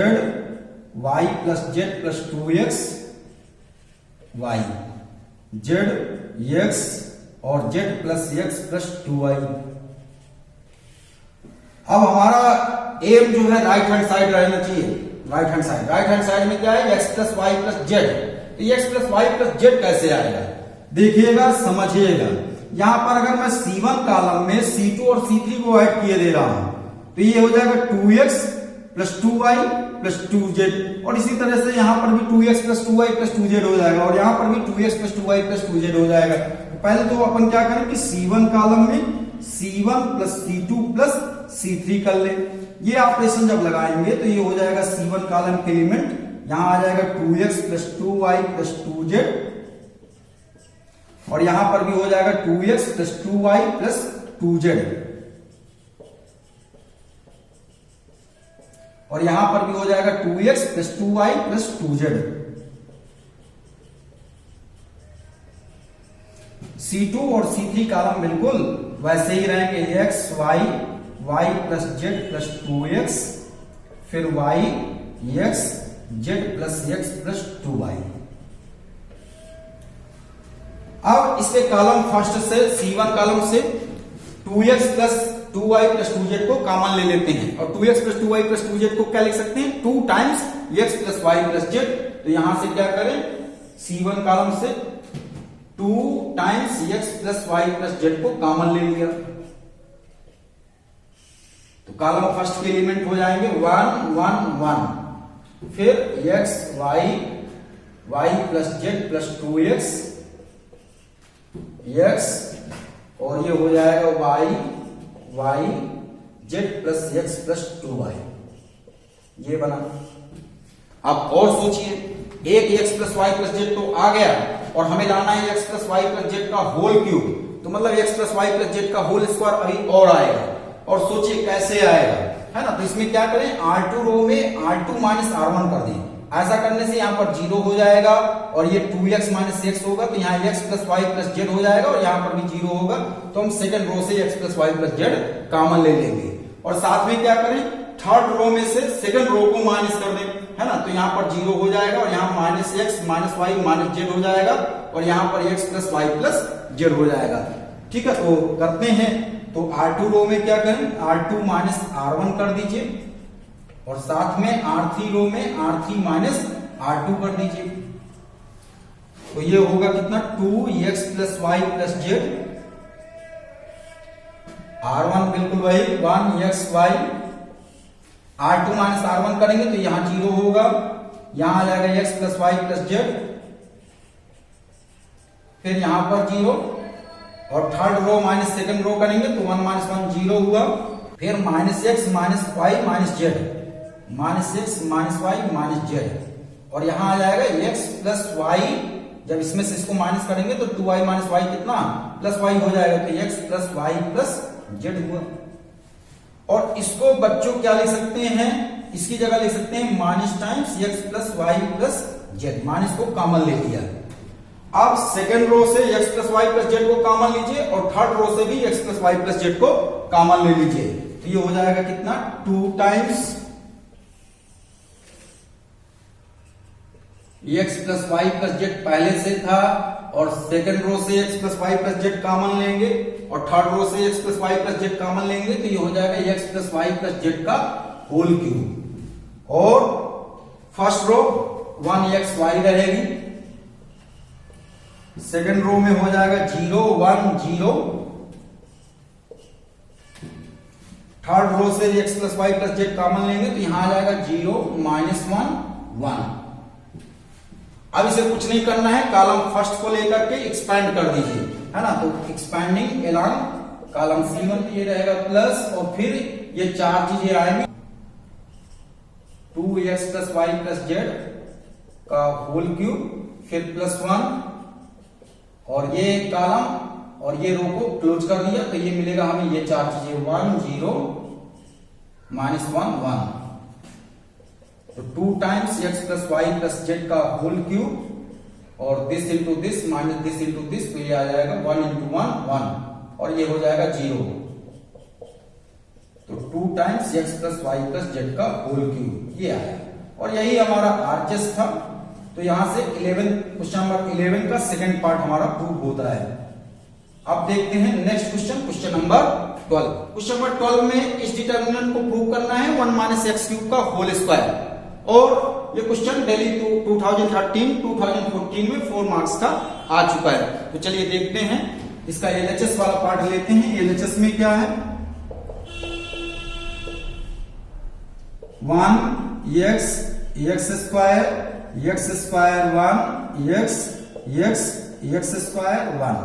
y plus z plus 2x y, z x और z plus x plus 2y। अब हमारा एम जो है राइट हैंड साइड रहना चाहिए, राइट हैंड साइड में क्या है x plus y plus z, तो x plus y plus z कैसे आएगा देखिएगा, समझिएगा। यहां पर अगर मैं C1 कॉलम में C2 और C3 को ऐड किए दे रहा हूं तो ये हो जाएगा 2x plus 2y plus 2z, और इसी तरह से यहां पर भी 2x plus 2y plus 2z हो जाएगा, और यहां पर भी 2x plus 2y plus 2z हो जाएगा। तो पहले तो अपन क्या करें कि C1 कॉलम में C1 plus C2 plus C3 कर ले। ये ऑपरेशन जब लगाएंगे तो ये हो जाएगा C1 कॉलम के एलिमेंट यहां आ जाएगा 2x plus 2y plus 2z, और यहां पर भी हो जाएगा 2x plus 2y plus 2z। और यहां पर भी हो जाएगा 2x plus 2y plus 2z। C2 और C3 कॉलम बिल्कुल वैसे ही रहेंगे, x y y plus z plus 2x, फिर y x z plus x plus 2y। अब इसके कॉलम फर्स्ट से C1 कॉलम से 2x plus 2y plus 2z को कॉमन ले लेते हैं, और 2x plus 2y plus 2z को क्या लिख सकते हैं, 2 times x plus y plus z। तो यहां से क्या करें, C1 कॉलम से 2 times x plus y plus z को कॉमन ले लिया, तो कॉलम फर्स्ट के एलिमेंट हो जाएंगे 1 1 1, फिर x y y plus z plus 2x x, और ये हो जाएगा y y z plus x plus 2y, ये बना। अब और सोचिए, एक x plus y plus z तो आ गया, और हमें लाना है x plus y plus z का होल क्यूब, तो मतलब x plus y plus z का होल स्क्वायर अभी और आएगा, और सोचिए कैसे आएगा, है ना। तो इसमें क्या करें, R2 रो में R2 माइनस R1 कर दें। ऐसा करने से यहाँ पर 0 हो जाएगा, और ये 2x माइनस x होगा, तो यहाँ x plus y plus z हो जाएगा, और यहाँ पर भी 0 होगा, तो हम सेकंड रो से x plus y plus z common ले लेंगे। और साथ में क्या करें, थर्ड रो में से सेकंड रो को माइनस कर दें, है ना। तो यहाँ पर 0 हो जाएगा, और यहाँ minus x minus y minus z हो जाएगा, और यहाँ पर x plus y plus z हो जाएगा। ठीक है, तो करते हैं। तो R2 रो में क्या करें, R2 माइनस R1 कर दीजिए, और साथ में R3 रो में R3 माइनस R2 कर दीजिए, तो ये होगा कितना, 2x plus y plus z, R1 बिल्कुल वही 1xy, R2 माइनस R1 करेंगे तो यहां 0 होगा, यहां आ जाएगा x plus y plus z, फिर यहां पर 0, और third row minus second row करेंगे तो 1 माइनस 1 0 हुआ, फिर minus x minus y minus z, minus x minus y minus z, और यहां आ जाएगा x प्लस y, जब इसमें से इसको माइनस करेंगे तो 2y माइनस y कितना, प्लस y हो जाएगा, तो x plus y plus z हुआ। और इसको बच्चों क्या लिख सकते हैं, इसकी जगह लिख सकते हैं minus times x plus y plus z, minus को कॉमन ले लिया। अब सेकंड रो से x plus y plus z को कॉमन लीजिए, और थर्ड रो से भी x plus y plus z को कॉमन ले लीजिए, तो ये हो जाएगा कितना, 2 times x plus y plus z पहले से था, और सेकंड रो से x plus y plus z common लेंगे, और थर्ड रो से x plus y plus z common लेंगे, तो ये हो जाएगा x plus y plus z का होल क्यूब। और फर्स्ट रो 1xy रहेगी, सेकंड रो में हो जाएगा 0 1 0, थर्ड रो से x plus y plus z common लेंगे, तो यहां आ जाएगा 0 माइनस 1 1। अब इसे कुछ नहीं करना है, कॉलम फर्स्ट को लेकर के एक्सपैंड कर दीजिए, है ना। तो एक्सपैंडिंग अलोंग कॉलम C1 ये रहेगा प्लस, और फिर ये चार चीजें आएंगी, 2x plus y plus z का होल क्यूब, फिर प्लस 1, और ये कॉलम और ये रो को क्लोज कर दिया, तो ये मिलेगा हमें ये चार चीजें 1 0 माइनस 1 1, तो 2 times x plus y plus z का होल क्यूब, और this into this minus this into this, तो ये आ जाएगा 1 इंटू 1 1, और ये हो जाएगा 0, तो 2 times x plus y plus z का होल क्यूब, ये आया। और यही हमारा आरएचएस था। तो यहां से 11 क्वेश्चन नंबर 11 का सेकंड पार्ट हमारा प्रूव होता है। अब देखते हैं next question, question number 12। Question number 12 में इस डिटर्मिनेंट को प्रूव करना है 1 माइनस एक्स क्यूब का होल स्क्वायर, और ये क्वेश्चन दिल्ली 2013-2014 में 4 मार्क्स का आ चुका है। तो चलिए देखते हैं, इसका एलएचएस वाला पार्ट लेते हैं। एलएचएस में क्या है, 1 x स्क्वायर 1 x स्क्वायर 1,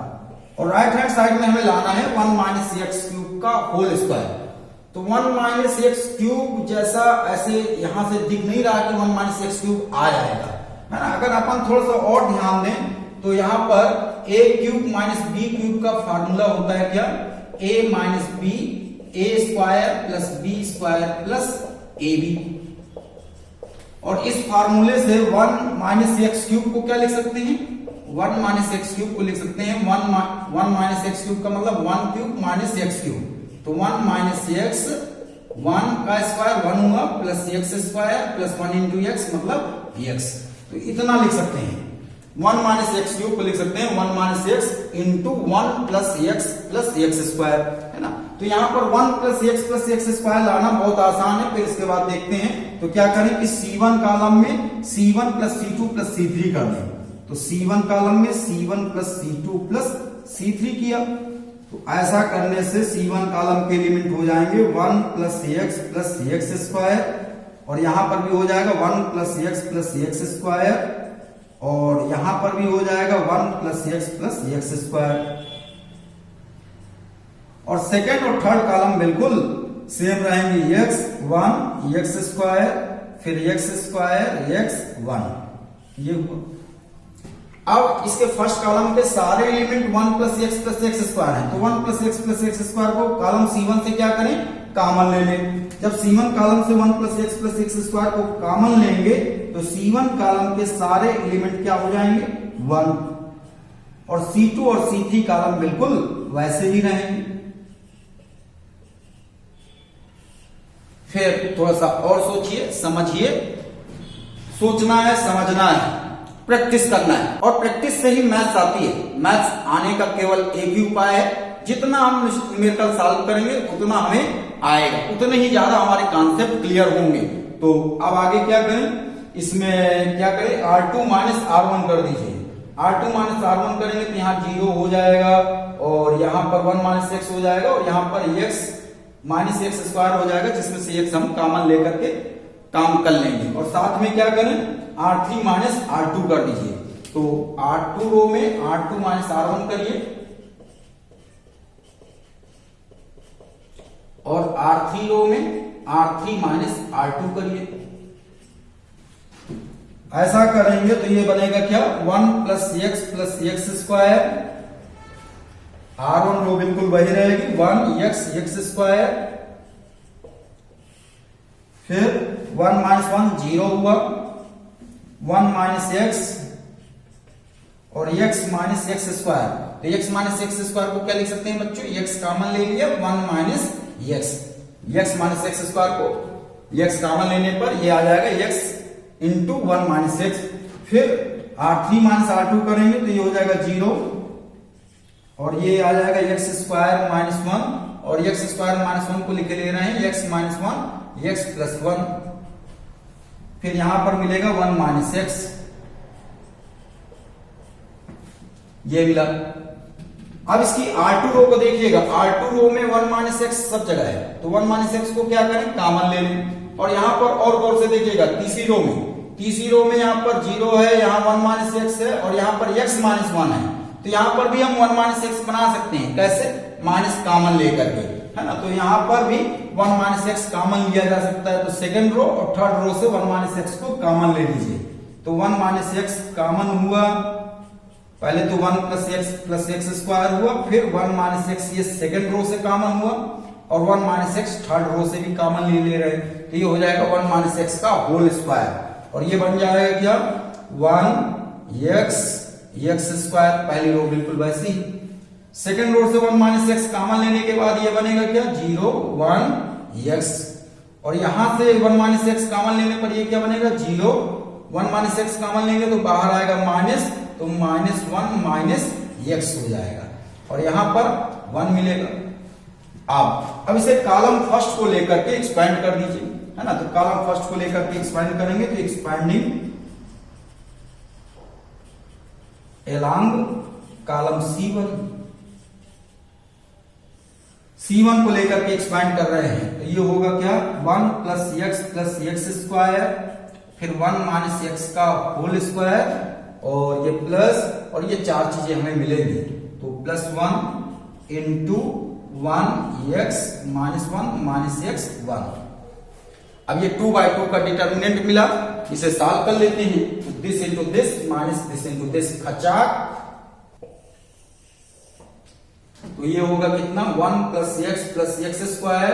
और राइट हैंड साइड में हमें लाना है 1 माइनस एक्स क्यूब का होल स्क्वायर। तो 1 माइनस एक्स क्यूब जैसा ऐसे यहां से दिख नहीं रहा कि 1 माइनस एक्स क्यूब आ जाएगा, है ना। अगर अपन थोड़ा सा और ध्यान दें तो यहां पर a cube minus b cube का फार्मूला होता है क्या, a minus b, a square plus b square plus ab। और इस फार्मूले से 1 माइनस एक्स क्यूब को क्या लिख सकते हैं, 1 माइनस एक्स क्यूब को लिख सकते हैं 1 माइनस एक्स क्यूब का मतलब 1 क्यूब माइनस एक्स क्यूब, तो 1 माइनस एक्स 1 का स्क्वायर 1 हुआ plus x square plus 1 into x मतलब एक्स, तो इतना लिख सकते हैं। 1 माइनस एक्स क्यूब को लिख सकते हैं 1 minus x into 1 plus x square, है ना। तो यहाँ पर 1 प्लस एक्स स्क्वायर लाना बहुत आसान है, फिर इसके बाद देखते हैं। तो क्या करें कि C1 कॉलम में C1 plus C2 plus C3 कर दें, तो C1 कॉलम में C1 plus C2 plus C3 किया, तो ऐसा करने से C1 कॉलम के एलिमेंट हो जाएंगे 1 प्लस एक्स स्क्वायर, और यहां पर भी हो जाएगा 1 प्लस एक्स स्क्वायर, और यहां पर भी हो जाएगा 1 प्लस एक्स स्क्वायर। और सेकेंड और थर्ड कॉलम बिल्कुल सेम रहेंगे, x1 एक्स स्क्वायर फिर एक्स स्क्वायर x1, ये हुआ। अब इसके फर्स्ट कॉलम के सारे एलिमेंट 1 प्लस एक्स स्क्वायर है, तो 1 प्लस एक्स स्क्वायर को कॉलम C1 से क्या करें, कॉमन ले लें। जब C1 कॉलम से 1 प्लस एक्स स्क्वायर को कॉमन लेंगे तो C1 कॉलम के सारे एलिमेंट क्या हो जाएंगे 1, और C2 और C3 कॉलम बिल्कुल वैसे ही रहेंगे। फिर थोड़ा सा और सोचिए, समझिए, सोचना है, समझना है, प्रैक्टिस करना है, और प्रैक्टिस से ही मैथ्स आती है। मैथ्स आने का केवल एक ही उपाय है, जितना हम न्यूमेरिकल सॉल्व करेंगे उतना हमें आएगा, उतने ही ज्यादा हमारे कॉन्सेप्ट क्लियर होंगे। तो अब आगे क्या करें, इसमें क्या करें, R2 माइनस R1 कर दीजिए। R2 माइनस R1 करेंगे तो यहाँ 0 हो जाएगा, और यहाँ पर 1 माइनस एक्स हो जाएगा, और यहाँ पर x माइनस एक्स स्क्वायर हो जाएगा, जिसमें से x हम कॉमन लेकर के काम कर लेंगे। और साथ में क्या करें, R3 माइनस R2 कर दीजिए, तो R2 रो में R2 माइनस R1 करिए, और R3 रो में R3 माइनस R2 करिए। ऐसा करेंगे तो ये बनेगा क्या, 1 प्लस एक्स स्क्वायर, R1 रो बिल्कुल वही रहेगी 1 एक्स स्क्वायर, फिर 1 माइनस 1 0 हुआ, 1 माइनस एक्स और x माइनस एक्स स्क्वायर, तो x माइनस एक्स स्क्वायर को क्या लिख सकते हैं बच्चों, x कॉमन ले लिया 1 minus x minus x square को x कॉमन लेने पर ये आ जाएगा x इंटू 1 माइनस एक्स, फिर R3 माइनस R2 करेंगे तो ये हो जाएगा 0, और ये आ जाएगा एक्स स्क्वायर माइनस 1, और एक्स स्क्वायर माइनस 1 को लिखे ले रहे हैं x माइनस 1 x प्लस 1, फिर यहां पर मिलेगा 1 माइनस एक्स, ये मिला। अब इसकी R2 रो को देखिएगा, R2 रो में 1 माइनस एक्स सब जगह है, तो 1 माइनस एक्स को क्या करें, कॉमन ले लें। और यहां पर और गौर से देखिएगा, तीसरी रो में यहां पर 0 है, यहां 1 माइनस एक्स है, और यहां पर x माइनस 1 है, तो यहां पर भी हम 1 माइनस एक्स बना सकते हैं, कैसे, माइनस कॉमन लेकर के, है ना। तो यहां पर भी 1 माइनस एक्स कॉमन लिया जा सकता है, तो सेकंड रो और थर्ड रो से 1 माइनस एक्स को कॉमन ले लीजिए, तो 1 माइनस एक्स कॉमन हुआ, पहले तो 1 प्लस एक्स स्क्वायर हुआ, फिर 1 माइनस एक्स ये सेकंड रो से कॉमन हुआ, और 1 माइनस एक्स थर्ड रो से भी कॉमन ले रहे हैं, तो ये हो जाएगा 1 माइनस एक्स का होल स्क्वायर, और ये बन जाएगा क्या, 1 एक्स स्क्वायर, पहली रो बिल्कुल वैसी। सेकंड रो से 1 माइनस एक्स कॉमन लेने के बाद ये बनेगा क्या, 0 1 एक्स, और यहां से 1 माइनस एक्स कॉमन लेने पर ये क्या बनेगा, 0 1 माइनस एक्स कॉमन लेंगे तो बाहर आएगा माइनस, तो माइनस 1 माइनस एक्स हो जाएगा, और यहां पर 1 मिलेगा। अब इसे कॉलम फर्स्ट को लेकर के एक्सपैंड कर दीजिए, है ना। तो कॉलम फर्स्ट को लेकर के एक्सपैंड करेंगे तो एक्सपैंडिंग along कॉलम C1 को लेकर के एक्सपैंड कर रहे हैं, तो ये होगा क्या, 1 प्लस एक्स स्क्वायर, फिर 1 माइनस एक्स का होल स्क्वायर, और ये प्लस, और ये चार चीजें हमें मिलेंगी, तो plus 1 into 1 x minus 1 minus x 1। अब ये 2/2 का डिटर्मिनेंट मिला, इसे सॉल्व कर लेते हैं, this into this minus this into this, खचाक, तो ये होगा कितना, 1 प्लस एक्स स्क्वायर,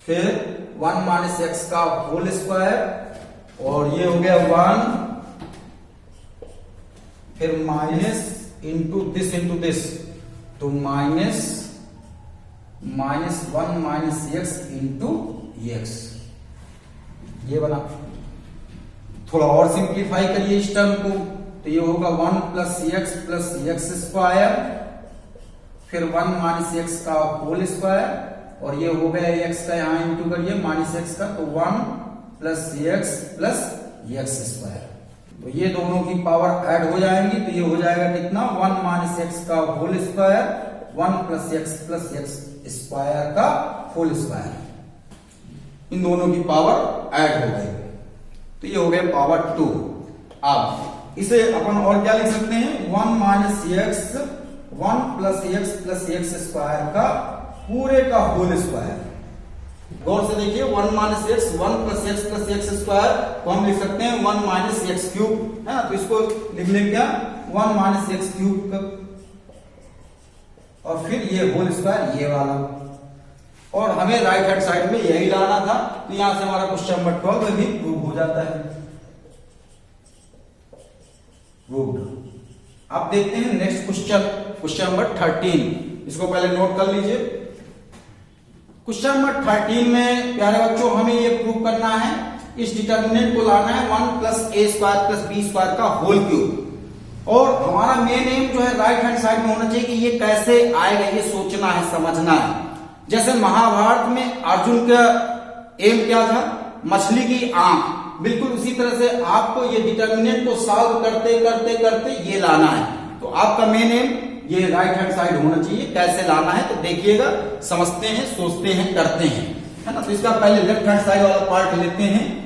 फिर 1 माइनस एक्स का होल स्क्वायर, और ये हो गया 1, फिर माइनस इंटू दिस, तो minus 1 minus x into x, ये बना। थोड़ा और सिंप्लीफाई करिए इस टर्म को, तो ये होगा 1 प्लस एक्स स्क्वायर, फिर 1 माइनस एक्स का होल स्क्वायर, और ये हो गया एक्स का यहां इंटू करिए माइनस एक्स का, तो 1 प्लस एक्स स्क्वायर। तो ये दोनों की पावर ऐड हो जाएंगी, तो ये हो जाएगा कितना 1 माइनस एक्स का whole square, 1 plus x square का होल स्क्वायर। इन दोनों की पावर ऐड हो गई, तो ये हो गया पावर 2। अब इसे अपन और क्या लिख सकते हैं, 1 minus x 1 plus x square का पूरे का होल स्क्वायर। गौर से देखिए, 1 minus x 1 plus x square को हम लिख सकते हैं 1 माइनस एक्स क्यूब, है ना। तो इसको लिख लेंगे क्या, 1 माइनस एक्स क्यूब, और फिर ये होल स्क्वायर ये वाला, और हमें राइट हैंड साइड में यही लाना था, तो यहां से हमारा क्वेश्चन नंबर 12 भी प्रूव हो जाता है। अब देखते हैं नेक्स्ट क्वेश्चन नंबर 13। इसको पहले नोट कर लीजिए। क्वेश्चन नंबर 13 में प्यारे बच्चों हमें ये प्रूव करना है, इस डिटर्मिनेंट को लाना है 1 plus a square plus b square का होल क्यूब, और हमारा मेन एम जो है राइट हैंड साइड में होना चाहिए कि ये कैसे आएगा, ये सोचना है, समझना है। जैसे महाभारत में अर्जुन का एम क्या था, मछली की आंख, बिल्कुल उसी तरह से आपको ये डिटर्मिनेंट को सॉल्व करते करते करते ये लाना है। तो आपका मेन एम ये राइट हैंड साइड होना चाहिए। कैसे लाना है तो देखिएगा, समझते हैं, सोचते हैं, करते हैं, है ना। तो इसका पहले लेफ्ट हैंड साइड वाला पार्ट लेते हैं,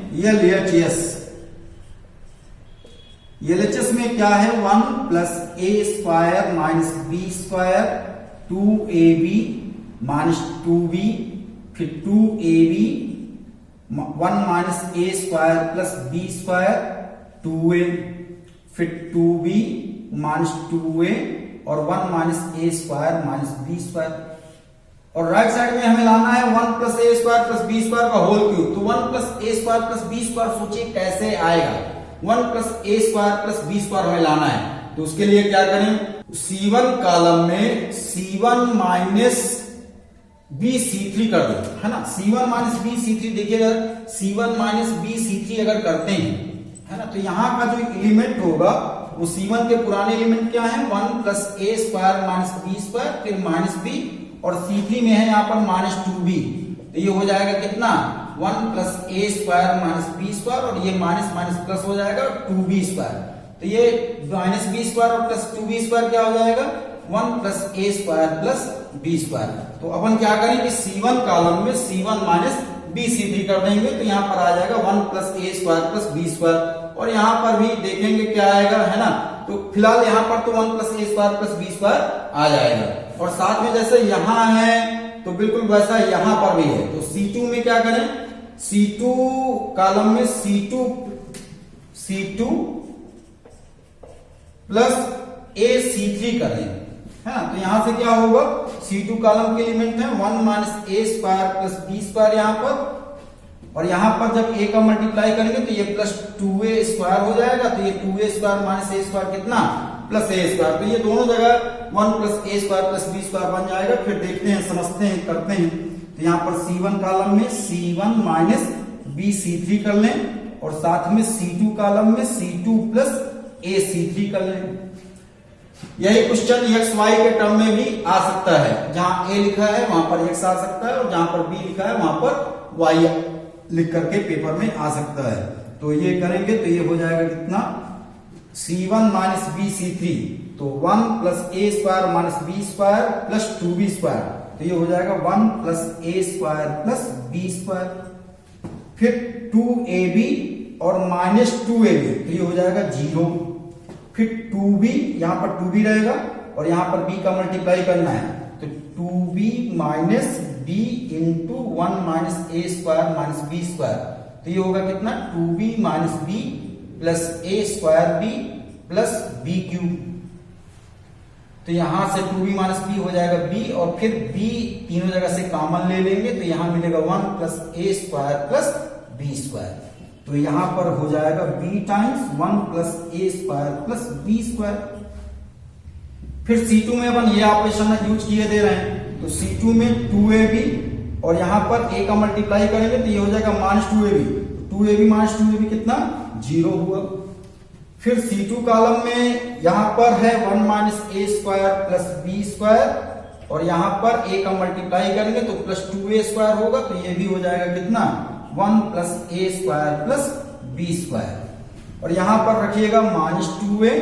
एलएचएस में क्या है, 1 plus a square minus B square 2ab minus 2b, फिर 2ab 1 minus a square plus b square 2a, फिर 2b माइनस 2a और 1 minus a square minus B square. और राइट साइड में हमें लाना है 1 plus a square plus b square का whole cube. तो 1 plus a square plus b square सोचिए कैसे आएगा, 1 plus a square plus b square हमें लाना है। तो उसके लिए क्या करें, C1 कॉलम में C1 माइनस बी C3 कर दो, है ना। C1 माइनस बी C3, देखिएगा C1 माइनस बी C3 अगर करते हैं, है ना, तो यहां का जो एलिमेंट होगा वो C1 के पुराने एलिमेंट क्या है, 1 plus a square minus B square, फिर माइनस बी, और C3 में है यहाँ पर माइनस 2b। तो ये हो जाएगा कितना, 1 plus a square minus B square, और ये माइनस माइनस प्लस हो जाएगा 2b स्क्वायर। तो ये माइनस बी स्क्वायर और प्लस 2b स्क्वायर क्या हो जाएगा, 1 plus a square plus b square. तो अपन क्या करेंगे, C1 कॉलम में C1 माइनस बी C3 कर देंगे, तो यहाँ पर आ जाएगा 1 plus a square plus b square. और यहाँ पर भी देखेंगे क्या आएगा, है ना। तो फिलहाल यहाँ पर तो 1 plus a square plus b square आ जाएगा, और साथ में जैसे यहाँ है तो बिल्कुल वैसा यहाँ पर भी है। तो C2 में क्या करें, C2 कॉलम में C2 प्लस ए C3 करें, है ना। तो यहां से क्या होगा, C2 कॉलम के एलिमेंट है 1 minus a square plus b square यहाँ पर, और यहां पर जब a का मल्टीप्लाई करेंगे तो ये प्लस 2a स्क्वायर हो जाएगा। तो ये 2a square minus a square कितना, प्लस ए स्क्वायर। तो ये दोनों जगह 1 plus a square plus b square बन जाएगा। फिर देखते हैं, समझते हैं, करते हैं। तो यहाँ पर C1 कॉलम में C1 माइनस बी C3 कर लें, और साथ में C2 कॉलम में C2 प्लस ए C3 कर लें। यही क्वेश्चन एक्स वाई के टर्म में भी आ सकता है, जहां a लिखा है वहां पर x आ सकता है, और जहां पर b लिखा है वहां पर y लिख करके पेपर में आ सकता है। तो ये करेंगे तो ये हो जाएगा कितना, C1 माइनस बी C3, तो 1 plus a square minus B square plus 2b square. तो ये हो जाएगा 1 plus a square plus b square, फिर 2ab और माइनस 2ab, तो ये हो जाएगा 0, फिर 2b, यहां पर 2b रहेगा, और यहां पर b का मल्टीप्लाई करना है। तो 2b minus b into 1 minus a square minus B square. तो ये होगा कितना, 2b minus b plus a square b plus b cube. तो यहां से 2b माइनस बी हो जाएगा b, और फिर b तीनों जगह से कॉमन ले लेंगे तो यहां मिलेगा 1 plus a square plus b square. तो यहां पर हो जाएगा b times 1 plus a square plus b square. फिर C2 में अपन ये ऑपरेशन यूज किए दे रहे हैं, तो C2 में 2ab और यहां पर a का मल्टीप्लाई करेंगे तो ये हो जाएगा minus 2ab। 2ab minus 2ab कितना 0 हुआ। फिर C2 कॉलम में यहां पर है 1 minus a square plus b square, और यहां पर a का मल्टीप्लाई करेंगे तो प्लस 2a स्क्वायर होगा, तो ये भी हो जाएगा कितना 1 plus a square plus b square. और यहां पर रखिएगा माइनस 2a,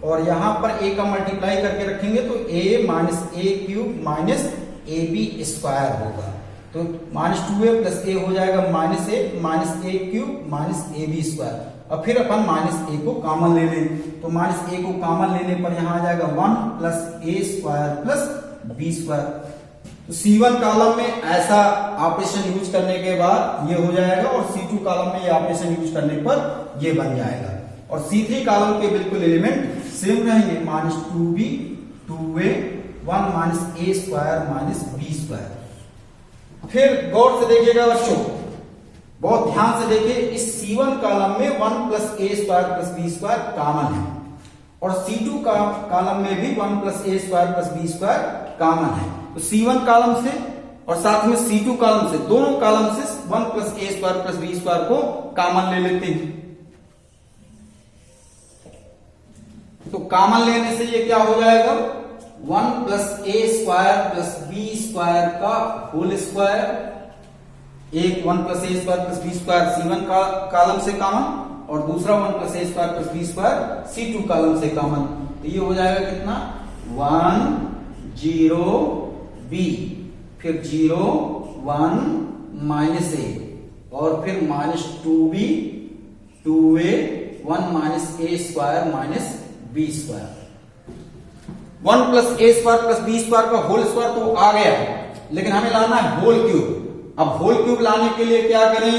और यहां पर a का मल्टीप्लाई करके रखेंगे तो a minus a cube minus a b square होगा। तो माइनस 2a प्लस a हो जाएगा minus a cube minus a b square. अब फिर अपन माइनस a को कॉमन ले लें, तो माइनस a को कॉमन लेने पर यहां आ जाएगा 1 plus a square plus b square. तो C1 कॉलम में ऐसा ऑपरेशन यूज करने के बाद ये हो जाएगा, और C2 कॉलम में ये ऑपरेशन यूज करने पर ये बन जाएगा। और C3 कॉलम के बिल्कुल एलिमेंट सेम रहेंगे, minus 2b 2a 1 minus a square minus B square. फिर गौर से देखिएगा बच्चों, बहुत ध्यान से देखिए, इस C1 कॉलम में 1 plus a square plus b square common है, और C2 का कॉलम में भी 1 plus a square plus b square common है। तो C1 कॉलम से और साथ में C2 कॉलम से, दोनों कॉलम से 1 plus a square plus b square को कॉमन ले लेते हैं। तो कॉमन लेने से ये क्या हो जाएगा 1 plus a square plus b square का होल स्क्वायर, एक 1 plus a square plus b square C1 का कॉलम से कॉमन, और दूसरा 1 plus a square plus b square C2 column से कॉमन। तो ये हो जाएगा कितना 1 0 b, फिर 0 1 माइनस ए, और फिर minus 2b 2a 1 minus a square minus B square. 1 plus a square plus b square का होल स्क्वायर तो आ गया, लेकिन हमें लाना है होल क्यूब। अब होल क्यूब लाने के लिए क्या करें,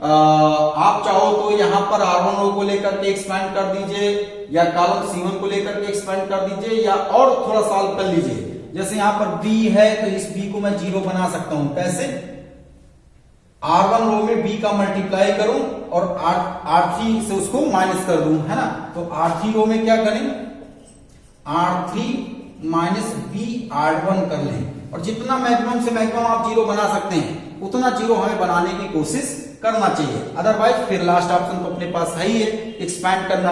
आप चाहो तो यहां पर R1 रो को लेकर के एक्सपेंड कर दीजिए, या कॉलम C1 को लेकर के एक्सपेंड कर दीजिए, या और थोड़ा सॉल्व कर लीजिए। जैसे यहां पर b है तो इस b को मैं 0 बना सकता हूं। कैसे, R1 रो में b का मल्टीप्लाई करूं और R3 से उसको माइनस कर दूं, है ना। तो R3 रो में क्या करें, R3 माइनस b R1 कर लें, और जितना मैक्सिमम से मैक्सिमम आप 0 बना सकते हैं उतना 0 हमें बनाने की कोशिश करना चाहिए। अदरवाइज फिर लास्ट ऑप्शन तो अपने पास है ही है, एक्सपैंड करना,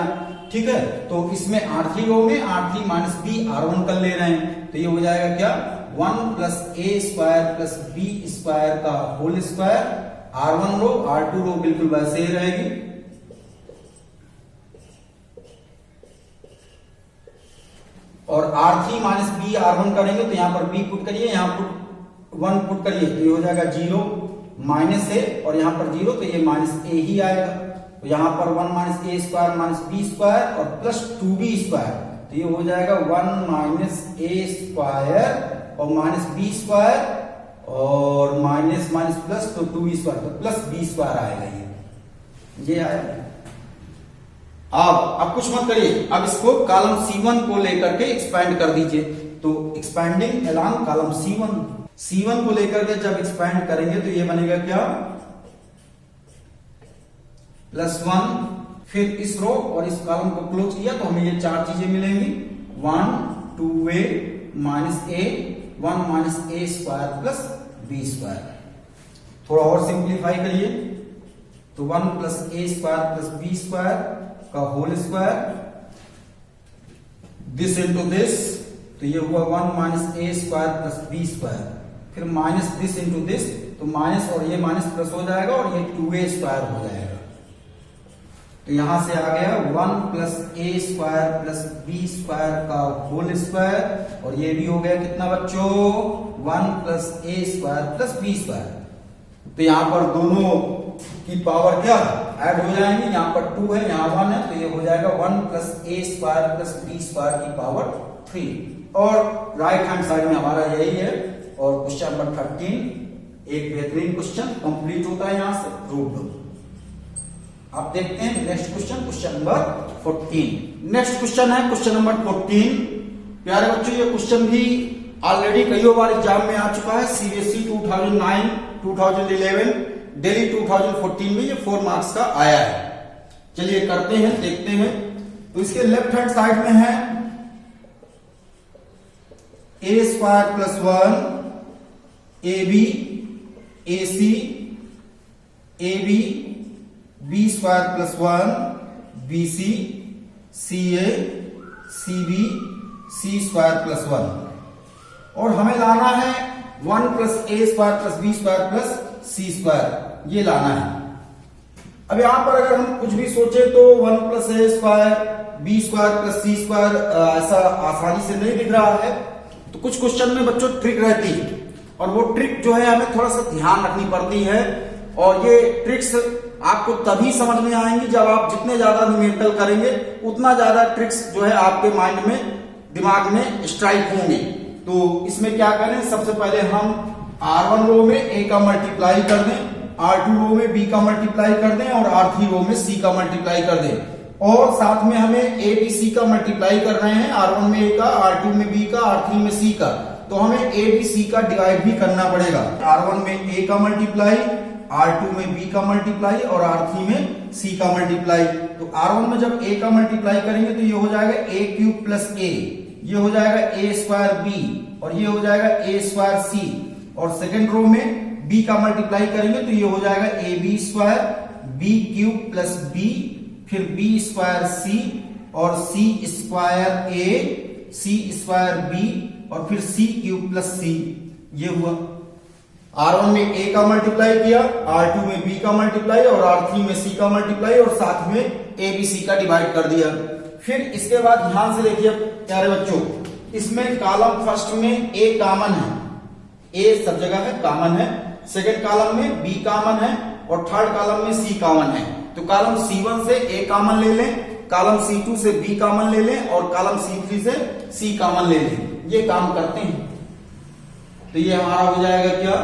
ठीक है। तो इसमें R3 रो में R3 माइनस b R1 कर ले रहे हैं, तो ये हो जाएगा क्या 1 plus a square plus b square का होल स्क्वायर। R1 रो R2 रो बिल्कुल वैसे ही रहेगी, और R3 माइनस बी R1 करेंगे तो यहां पर b पुट करिए, यहां पर 1 पुट करिए, तो ये हो जाएगा 0 माइनस ए, और यहां पर 0 तो ये माइनस ए ही आएगा। तो यहां पर 1 minus a square minus B square और प्लस 2b स्क्वायर, तो ये हो जाएगा 1 माइनस ए स्क्वायर और माइनस बी स्क्वायर, और माइनस माइनस प्लस तो 2b स्क्वायर, तो प्लस बी स्क्वायर आएगा। ये आया। अब कुछ मत करिए, अब इसको कॉलम C1 को लेकर के एक्सपैंड कर दीजिए। तो एक्सपैंडिंग अलोंग कॉलम C1 को लेकर के जब एक्सपैंड करेंगे तो ये बनेगा क्या +1, फिर इस रो और इस कॉलम को क्लोज किया तो हमें ये 4 चीजें मिलेंगी, 1 2a minus a 1 minus a square plus b square. थोड़ा और सिंप्लीफाई करिए, तो 1 plus a square plus b square का whole square, this into this, तो ये हुआ 1 minus a square plus b square, फिर माइनस दिस इंटू दिस, तो माइनस और ये माइनस प्लस हो जाएगा और ये 2a स्क्वायर हो जाएगा। तो यहां से आ गया 1 plus a square plus b square का होल स्क्वायर, और ये भी हो गया कितना बच्चों 1 plus a square plus b square. तो यहां पर दोनों की पावर क्या ऐड हो जाएंगे, यहां पर 2 है यहां 1 है, तो ये हो जाएगा 1 plus a square plus b square की पावर 3। और राइट हैंड साइड में हमारा यही है। और क्वेश्चन नंबर 13 एक बेहतरीन क्वेश्चन कंप्लीट होता है यहां से, प्रूव दो। आप देखते हैं next question, question number 14। Next question है क्वेश्चन नंबर 14। प्यारे बच्चों ये क्वेश्चन भी ऑलरेडी कई बार एग्जाम में आ चुका है। सीबीएसई 2009, 2011, दिल्ली 2014 में ये 4 मार्क्स का आया है। चलिए करते हैं, देखते हैं। तो इसके लेफ्ट हैंड साइड में है a square plus 1 ab ac ab b square plus 1 bc ca cb c square plus 1 और हमें लाना है 1 plus a square plus b square plus c square, ये लाना है। अब यहां पर अगर हम कुछ भी सोचे तो 1 plus a square b square plus c square ऐसा आसानी से नहीं दिख रहा है। तो कुछ क्वेश्चन में बच्चों ट्रिक रहती है और वो ट्रिक जो है हमें थोड़ा सा ध्यान रखनी पड़ती है और ये ट्रिक्स आपको तभी समझ में आएंगी जब आप जितने ज्यादा न्यूमेरिकल करेंगे उतना ज्यादा ट्रिक्स जो है आपके माइंड में, दिमाग में स्ट्राइक होंगे। तो इसमें क्या करें, सबसे पहले हम R1 रो में a का मल्टीप्लाई कर दें, R2 रो में b का मल्टीप्लाई कर दें और R3 रो में c का मल्टीप्लाई कर दें और साथ में हमें a b c का मल्टीप्लाई कर रहे हैं, R1 में a का, R2 में b का, R3 में c का। तो हमें a b c का डिवाइड भी करना पड़ेगा। R1 में a का मल्टीप्लाई, R2 में b का मल्टीप्लाई और R3 में c का मल्टीप्लाई। तो R1 में जब a का मल्टीप्लाई करेंगे तो ये हो जाएगा a क्यूब प्लस a, ये हो जाएगा a स्क्वायर b और ये हो जाएगा a स्क्वायर c और सेकेंड रो में b का मल्टीप्लाई करेंगे तो ये हो जाएगा a b square b cube plus b फिर b स्क्वायर c और c square a c square b और फिर c क्यूब प्लस c। ये हुआ R1 में a का मल्टीप्लाई किया, R2 में b का मल्टीप्लाई और R3 में c का मल्टीप्लाई और साथ में a b c का डिवाइड कर दिया। फिर इसके बाद ध्यान से देखिए प्यारे बच्चों, इसमें कॉलम फर्स्ट में a कॉमन है, a सब जगह है कॉमन है, सेकंड कॉलम में b कॉमन है और थर्ड कॉलम में c कॉमन है। तो कॉलम C1 से a कॉमन ले लें, कॉलम C2 से b कॉमन ले लें और कॉलम C3 से c कॉमन ले लें। ये काम करते हैं तो ये हमारा हो जाएगा क्या,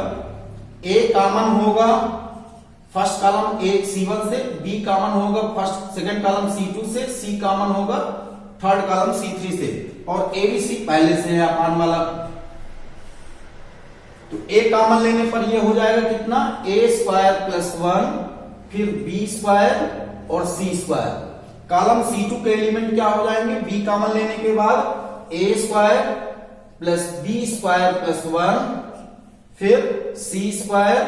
a कॉमन होगा फर्स्ट कॉलम a C1 से, b कॉमन होगा फर्स्ट सेकंड कॉलम C2 से, c कॉमन होगा थर्ड कॉलम C3 से और a b c पहले से है अपान वाला। तो a कॉमन लेने पर ये हो जाएगा कितना, a स्क्वायर प्लस 1 फिर b स्क्वायर और c स्क्वायर। कॉलम C2 के एलिमेंट क्या हो जाएंगे, b कॉमन लेने के बाद a square plus b square plus 1 फिर c स्क्वायर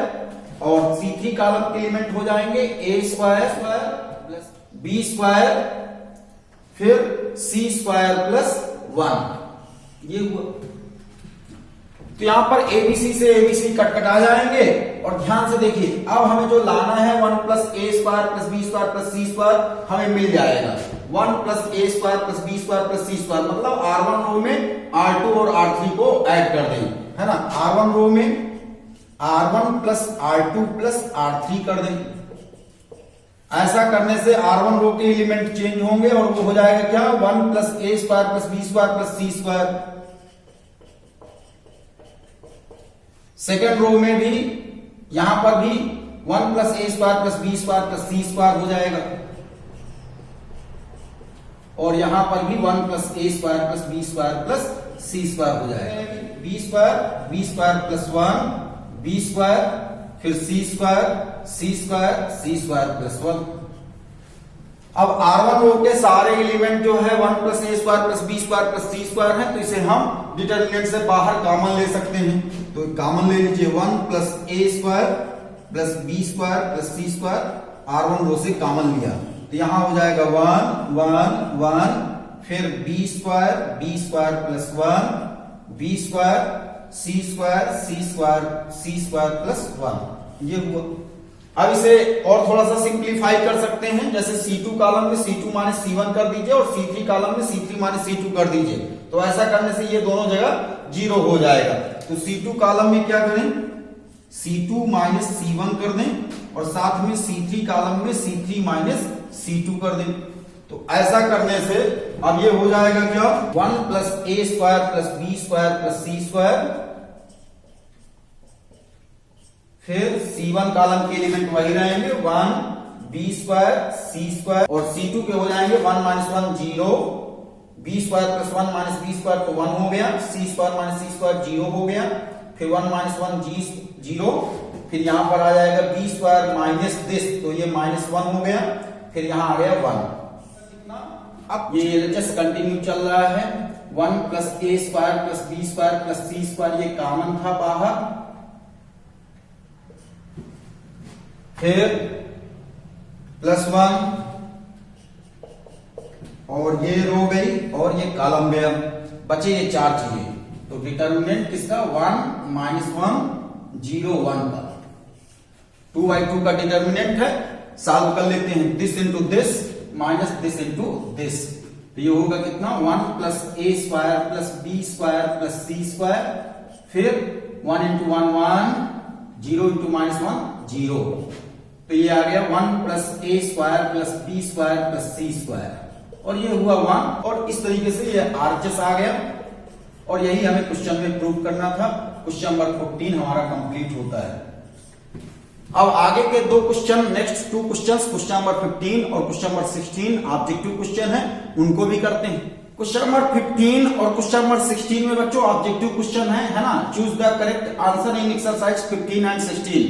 और C3 कॉलम के एलिमेंट हो जाएंगे a square plus b square फिर c स्क्वायर प्लस 1। ये हुआ। तो यहां पर ABC से ABC कट आ जाएंगे और ध्यान से देखिए अब हमें जो लाना है 1 plus a square plus b square plus c square हमें मिल जाएगा। 1 plus a square plus b square plus c square मतलब R1 रो में R2 और R3 को ऐड कर दें, है ना। R1 रो में R1 plus R2 plus R3 कर दें। ऐसा करने से R1 रो के एलिमेंट चेंज होंगे और वो हो जाएगा क्या, 1 plus a square plus b square plus c square. Second row में भी यहां पर भी 1 plus a square plus b square plus c square हो जाएगा और यहां पर भी 1 plus a square plus b square plus c square हो जाएगा। b square plus 1 b square फिर c square c square plus 1। अब R1 रो के सारे एलिमेंट जो है 1 plus a square plus b square plus c square है तो इसे हम डिटरमिनेंट से बाहर कॉमन ले सकते हैं। तो कॉमन ले लीजिए 1 plus a square plus b square plus c square, R1 रो से कॉमन लिया तो यहां हो जाएगा 1 1 1 फिर b square plus 1 b square c square plus 1। ये हुआ। अब इसे और थोड़ा सा सिंप्लीफाई कर सकते हैं, जैसे C2 कॉलम में C2 माइनस C1 कर दीजिए और C3 कॉलम में C3 माइनस C2 कर दीजिए। तो ऐसा करने से ये दोनों जगह 0 हो जाएगा। तो C2 कॉलम में क्या करें, C2 माइनस C1 कर दें और साथ में C3 कॉलम में C3 माइनस C2 कर दें। तो ऐसा करने से अब ये हो जाएगा क्या, 1 plus a square plus b square plus c square फिर C1 कॉलम के एलिमेंट वही रहेंगे 1 b स्क्वायर c स्क्वायर और C2 के हो जाएंगे 1 minus 1 0 B square plus 1 minus B square तो 1 हो गया, C square minus C square 0 हो गया, फिर 1 माइनस 1 जी 0, फिर यहां पर आ जाएगा बी स्क्वायर माइनस दिस तो ये माइनस 1 हो गया, फिर यहां आ गया 1। अब ये एलएचएस कंटिन्यू चल रहा है, 1 plus a square plus b square plus c square ये कॉमन था बाहर, फिर प्लस 1 और ये रो गई और ये कॉलम गया, बचे ये चार चीजें। तो डिटर्मिनेंट किसका 1 माइनस 1 0 1 का 2/2 का डिटर्मिनेंट है, सॉल्व कर लेते हैं। This into this minus this into this, तो ये होगा कितना 1 plus a square plus b square plus c square, फिर 1 इंटू 1 1, 0 इंटू माइनस 1 0, तो ये आ गया 1 plus a square plus b square plus c square, और ये हुआ 1, और इस तरीके से ये आरएचएस आ गया, और यही हमें क्वेश्चन में प्रूव करना था। क्वेश्चन नंबर 14 हमारा कंप्लीट होता है। अब आगे के दो question, next 2 questions, question number 15 और क्वेश्चन नंबर 16 ऑब्जेक्टिव क्वेश्चन है, उनको भी करते हैं। क्वेश्चन नंबर 15 और क्वेश्चन नंबर 16 में बच्चों ऑब्जेक्टिव क्वेश्चन है ना, choose the correct answer in exercise 15 and 16।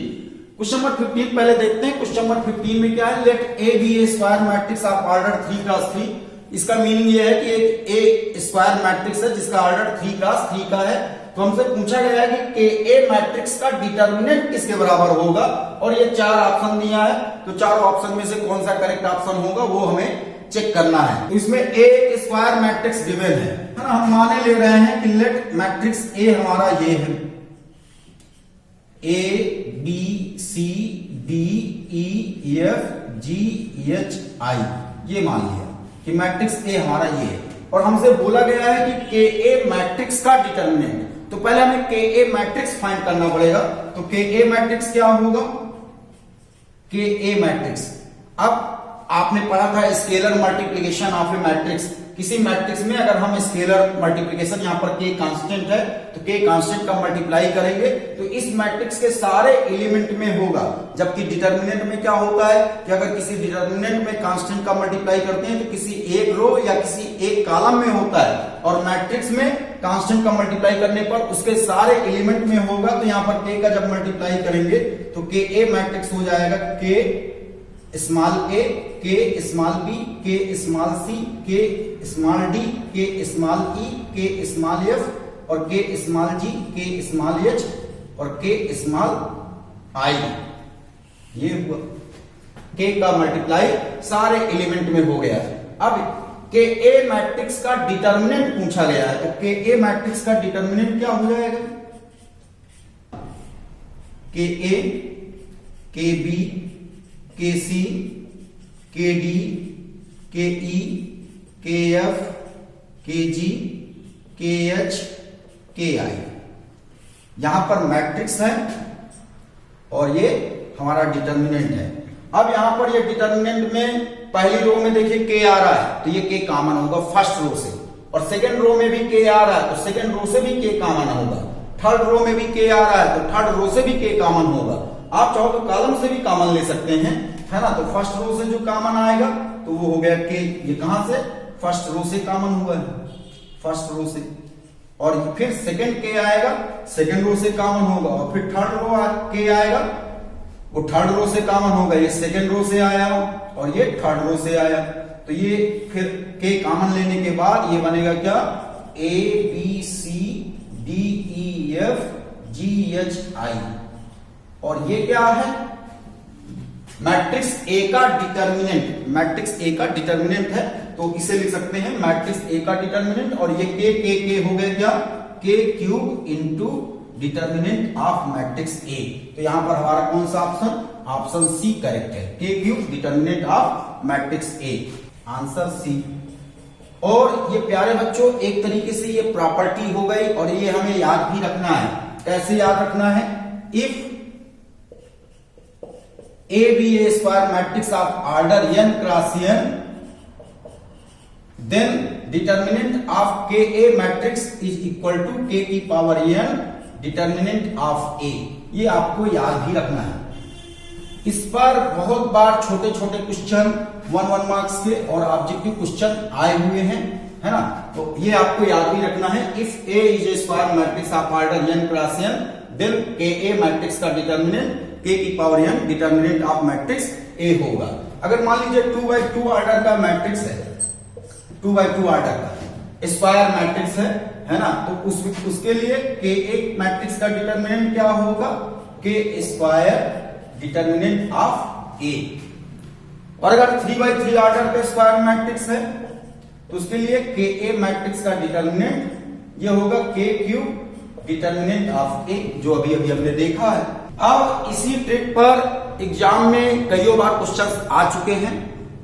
Question number 15 पहले देखते हैं। क्वेश्चन नंबर 15 में क्या है, let A be a square matrix of order 3 cross 3। इसका मीनिंग ये है कि एक ए स्क्वायर मैट्रिक्स है जिसका ऑर्डर 3 क्रॉस 3 का है। तो हमसे पूछा गया है कि ए मैट्रिक्स का डिटर्मिनेंट किसके बराबर होगा, और ये 4 ऑप्शन दिया है, तो चारों ऑप्शन में से कौन सा करेक्ट ऑप्शन होगा वो हमें चेक करना है। तो इसमें ए स्क्वायर मैट्रिक्स गिवन है ना, हम माने ले रहे हैं कि लेट मैट्रिक्स ए हमारा ये है, A B C D E F G H I, ये मान लिया कि मैट्रिक्स ए हमारा ये है, और हमसे बोला गया है कि के ए मैट्रिक्स का डिटर्मिनेंट। तो पहले हमें के ए मैट्रिक्स फाइंड करना पड़ेगा। तो के ए मैट्रिक्स क्या होगा, के ए मैट्रिक्स, अब आपने पढ़ा था scalar multiplication of A matrix. किसी मैट्रिक्स में अगर हम स्केलर मल्टीप्लिकेशन, यहां पर के कांस्टेंट है तो के कांस्टेंट का मल्टीप्लाई करेंगे तो इस मैट्रिक्स के सारे एलिमेंट में होगा। जबकि डिटर्मिनेंट में क्या होता है कि अगर किसी डिटर्मिनेंट में कांस्टेंट का मल्टीप्लाई करते हैं तो किसी एक रो या किसी एक कॉलम में होता है, और मैट्रिक्स में कांस्टेंट का मल्टीप्लाई करने पर उसके सारे एलिमेंट में होगा। तो यहां पर के का जब मल्टीप्लाई करेंगे तो के ए मैट्रिक्स हो जाएगा के स्मॉल ए, के स्मॉल बी, के स्मॉल सी, के स्मॉल डी, के स्मॉल ई, के स्मॉल एफ, और के स्मॉल जी, के स्मॉल एच, और के स्मॉल आई। ये हुआ के का मल्टीप्लाई सारे एलिमेंट में हो गया है। अब के ए मैट्रिक्स का डिटर्मिनेंट पूछा गया है, तो के ए मैट्रिक्स का डिटर्मिनेंट क्या हो जाएगा, के ए, के बी, के सी, के डी, के ई, के एफ, के जी, के एच, के आई। यहां पर मैट्रिक्स है और ये हमारा डिटर्मिनेंट है। अब यहां पर ये डिटर्मिनेंट में पहली रो में देखिए के आ रहा है तो ये के कॉमन होगा फर्स्ट रो से, और सेकंड रो में भी के आ रहा है तो सेकंड रो से भी के कॉमन होगा, थर्ड रो में भी के आ रहा है तो थर्ड रो से भी के कॉमन होगा। आप चाहो तो कॉलम से भी कॉमन ले सकते हैं, है ना। तो फर्स्ट रो से जो कॉमन आएगा तो वो हो गया के, ये कहां से, फर्स्ट रो से कॉमन हुआ है, फर्स्ट रो से, और फिर सेकंड के आएगा, सेकंड रो से कॉमन होगा, और फिर थर्ड रो के आएगा, वो थर्ड रो से कॉमन होगा, ये सेकंड रो से आया और ये थर्ड रो से आया। तो ये फिर के कॉमन लेने के बाद ये बनेगा क्या, A B C D E F G H I, और ये क्या है, मैट्रिक्स ए का डिटर्मिनेंट, मैट्रिक्स ए का डिटरमिनेंट है, तो इसे लिख सकते हैं मैट्रिक्स ए का डिटर्मिनेंट। और ये के हो गए क्या, के cube into determinant of matrix ए। तो यहां पर हमारा कौन सा ऑप्शन, ऑप्शन सी करेक्ट है, K cube determinant of matrix A, answer C. और ये प्यारे बच्चों एक तरीके से ये प्रॉपर्टी हो गई, और ये हमें याद भी रखना है। कैसे याद रखना है, if A be a square matrix of order n cross n, then determinant of K A matrix is equal to K की power n determinant of A. ये आपको याद भी रखना है। इस पर बहुत बार छोटे छोटे क्वेश्चन 1 मार्क्स के और ऑब्जेक्टिव क्वेश्चन आए हुए हैं, है ना। तो ये आपको याद भी रखना है, if A is a square matrix of order n cross n then K A matrix का डिटर्मिनेंट k की power n determinant of matrix A होगा। अगर मान लीजिए 2x2 ऑर्डर का मैट्रिक्स है, 2x2 ऑर्डर का स्क्वायर मैट्रिक्स है ना, तो उसके लिए के ए मैट्रिक्स का डिटर्मिनेंट क्या होगा, के स्क्वायर डिटर्मिनेंट ऑफ ए। और अगर 3x3 ऑर्डर का स्क्वायर मैट्रिक्स है तो उसके लिए के ए मैट्रिक्स का डिटर्मिनेंट ये होगा के क्यूब डिटर्मिनेंट ऑफ ए, जो अभी अभी हमने देखा है। अब इसी ट्रिक पर एग्जाम में कई बार क्वेश्चंस आ चुके हैं,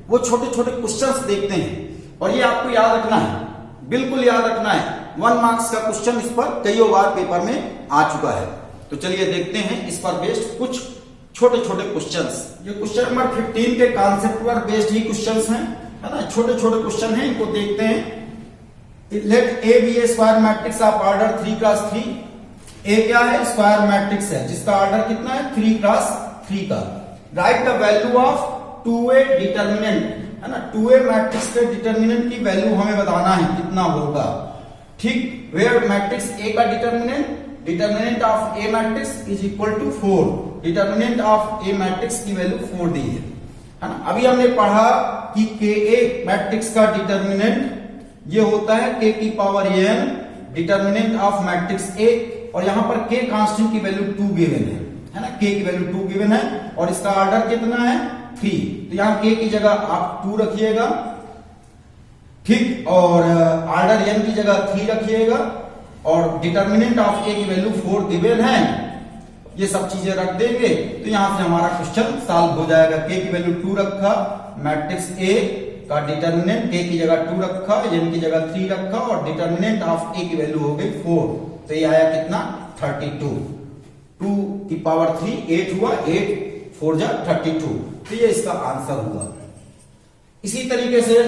वो छोटे छोटे क्वेश्चंस देखते हैं और ये आपको याद रखना है, बिल्कुल याद रखना है। 1 मार्क्स का क्वेश्चन इस पर कई बार पेपर में आ चुका है। तो चलिए देखते हैं इस पर बेस्ड कुछ छोटे छोटे क्वेश्चंस। ये क्वेश्चन नंबर 15 के कॉन्सेप्ट पर बेस्ड ही क्वेश्चंस हैं, है ना, छोटे छोटे क्वेश्चन हैं, इनको देखते हैं। Let A be a square matrix of order 3 cross 3। A क्या है, स्क्वायर मैट्रिक्स है जिसका ऑर्डर कितना है, 3 क्रॉस 3 का। Right the value of 2a determinant, है ना, 2a मैट्रिक्स के डिटर्मिनेंट की वैल्यू हमें बताना है कितना होगा। ठीक, वेयर मैट्रिक्स ए का determinant of A matrix is equal to 4। Determinant of A matrix की वैल्यू 4 दी है ना। अभी हमने पढ़ा कि के ए मैट्रिक्स का डिटर्मिनेंट ये होता है के की power n determinant of matrix ए, और यहां पर के कांस्टेंट की वैल्यू 2 गिवन है ना, के की वैल्यू 2 गिवन है और इसका ऑर्डर कितना है 3। तो यहां के की जगह आप 2 रखिएगा, ठीक, और ऑर्डर n की जगह 3 रखिएगा और डिटर्मिनेंट ऑफ ए की वैल्यू 4 गिवन है। ये सब चीजें रख देंगे तो यहां से हमारा क्वेश्चन सॉल्व हो जाएगा। के की वैल्यू 2 रखा, मैट्रिक्स ए का डिटर्मिनेंट के की जगह 2 रखा, n की जगह 3 रखा और डिटर्मिनेंट ऑफ ए की वैल्यू हो गई 4। तो ये आया कितना, 32। 2 की पावर 3 8 हुआ, 8 4 जा 32। तो ये इसका आंसर हुआ। इसी तरीके से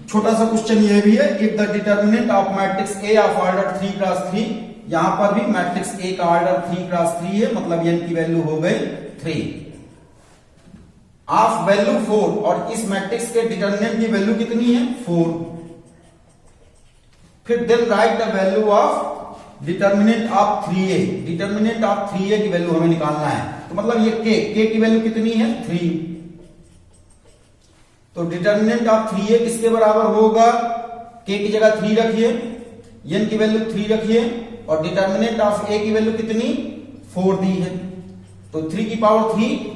छोटा सा क्वेश्चन ये भी है, if the determinant of matrix A of order 3 cross 3। यहां पर भी मैट्रिक्स ए का ऑर्डर 3 क्रॉस 3 है, मतलब n की वैल्यू हो गई 3 ऑफ वैल्यू 4, और इस मैट्रिक्स के डिटर्मिनेंट की वैल्यू कितनी है 4। फिर then right the value of determinant of 3a। Determinant of 3a की वैल्यू हमें निकालना है, तो मतलब ये के की वैल्यू कितनी है 3। तो डिटर्मिनेंट ऑफ 3a किसके बराबर होगा, के की जगह 3 रखिए, n की वैल्यू 3 रखिए और डिटर्मिनेंट ऑफ a की वैल्यू कितनी 4 दी है। तो 3 की पावर 3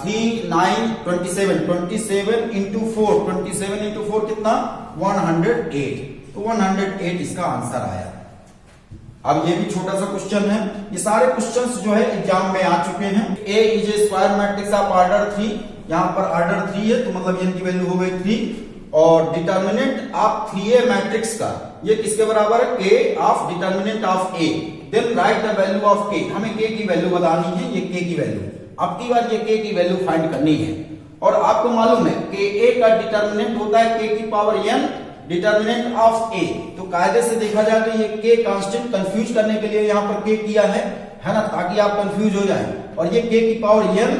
3 9 27, 27 इंटू 4, 27 इंटू 4 कितना 108। तो 108 इसका आंसर आया। अब ये भी छोटा सा क्वेश्चन है, ये सारे क्वेश्चंस जो है एग्जाम में आ चुके हैं। A is a square matrix of order 3, यहां पर ऑर्डर 3 है तो मतलब n की वैल्यू हो गई 3, और डिटर्मिनेंट ऑफ 3a मैट्रिक्स का ये किसके बराबर है, k of determinant of a। Then right the value of k, हमें k की वैल्यू बतानी है, ये k की वैल्यू। अब की बार ये k की वैल्यू फाइंड करनी है, और आपको मालूम है कि a का डिटर्मिनेंट होता है k की power n determinant of a। तो कायदे से देखा जाए तो ये k कांस्टेंट कंफ्यूज करने के लिए यहां पर k किया है ना, ताकि आप कंफ्यूज हो जाएं। और ये k की पावर n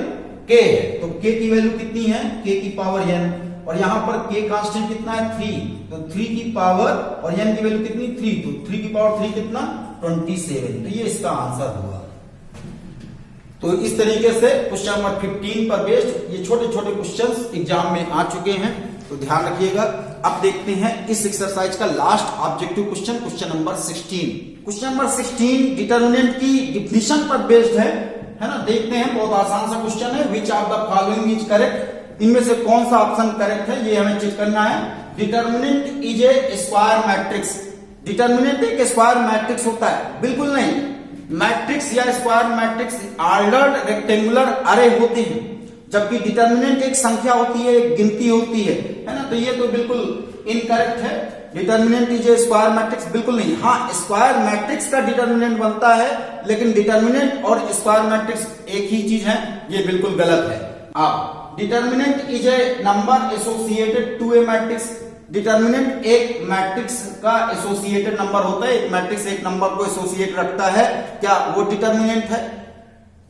k है, तो k की वैल्यू कितनी है, k की पावर n, और यहां पर k कांस्टेंट कितना है 3, तो 3 की पावर और n की वैल्यू कितनी 3, तो 3 की पावर 3 कितना 27। तो ये इसका आंसर हुआ। तो इस तरीके से क्वेश्चन नंबर 15 पर बेस्ड ये छोटे छोटे क्वेश्चंस एग्जाम में आ चुके हैं, तो ध्यान रखिएगा। अब देखते हैं इस एक्सरसाइज का last objective question, question number 16। Question number 16 determinant की डिफिनिशन पर बेस्ड है ना। देखते हैं, बहुत आसान सा क्वेश्चन है। Which of the following is correct, इनमें से कौन सा ऑप्शन करेक्ट है ये हमें चेक करना है। Determinant is a square matrix, determinant एक स्क्वायर मैट्रिक्स होता है, बिल्कुल नहीं। मैट्रिक्स या स्क्वायर मैट्रिक्स ऑर्डर्ड रेक्टेंगुलर अरे होते हैं, जबकि डिटर्मिनेंट एक संख्या होती है, एक गिनती होती है ना। तो ये तो बिल्कुल इनकरेक्ट है। Determinant is a square matrix बिल्कुल नहीं। हाँ, स्क्वायर मैट्रिक्स का डिटर्मिनेंट बनता है, लेकिन डिटर्मिनेंट और स्क्वायर मैट्रिक्स एक ही चीज है, ये बिल्कुल गलत है। अब determinant is a number associated to a matrix. Determinant एक मैट्रिक्स का एसोसिएटेड नंबर होता है, एक मैट्रिक्स एक नंबर को एसोसिएट रखता है, क्या वो डिटर्मिनेंट है?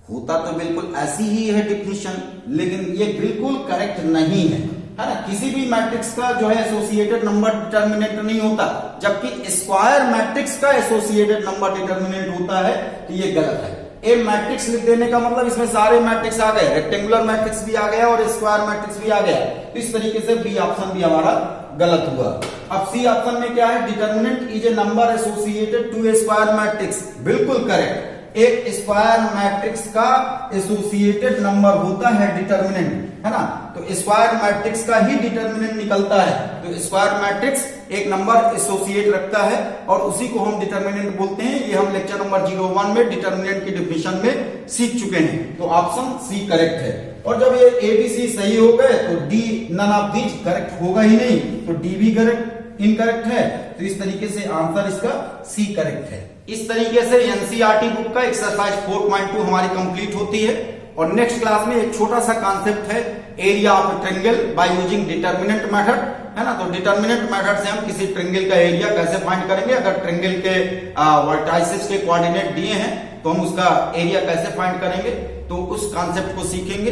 होता तो बिल्कुल ऐसी ही है डिफिनिशन, लेकिन ये बिल्कुल करेक्ट नहीं है है ना, किसी भी मैट्रिक्स का जो है एसोसिएटेड नंबर डिटर्मिनेंट नहीं होता, जबकि स्क्वायर मैट्रिक्स का एसोसिएटेड नंबर डिटर्मिनेंट होता है। तो ये गलत है। ए मैट्रिक्स लिख देने का मतलब इसमें सारे मैट्रिक्स आ गए, रेक्टेंगुलर मैट्रिक्स भी आ गया और स्क्वायर मैट्रिक्स भी आ गया। तो इस तरीके से बी ऑप्शन भी हमारा गलत हुआ। अब सी ऑप्शन में क्या है, determinant is a number associated to a square matrix, बिल्कुल करेक्ट। एक स्क्वायर मैट्रिक्स का एसोसिएटेड नंबर होता है डिटर्मिनेंट, है ना, तो स्क्वायर मैट्रिक्स का ही डिटर्मिनेंट निकलता है। तो स्क्वायर मैट्रिक्स एक नंबर एसोसिएट रखता है और उसी को हम डिटर्मिनेंट बोलते हैं। ये हम लेक्चर नंबर 01 में डिटर्मिनेंट की डिफिनेशन में सीख चुके हैं। तो ऑप्शन सी करेक्ट है। और जब ये ए बी सी सही हो गए तो D none of these correct होगा ही नहीं, तो डी भी करेक्ट इनकरेक्ट है। तो इस तरीके से आंसर इसका सी करेक्ट है। इस तरीके से एनसीईआरटी बुक का एक्सरसाइज 4.2 हमारी कंप्लीट होती है। और नेक्स्ट क्लास में एक छोटा सा कॉन्सेप्ट है area of triangle by using determinant method, है ना। तो डिटर्मिनेंट मेथड से हम किसी ट्रायंगल का एरिया कैसे फाइंड करेंगे। अगर ट्रायंगल के वर्टाइसेस के कोऑर्डिनेट दिए हैं तो हम उसका एरिया कैसे फाइंड करेंगे, तो उस कॉन्सेप्ट को सीखेंगे।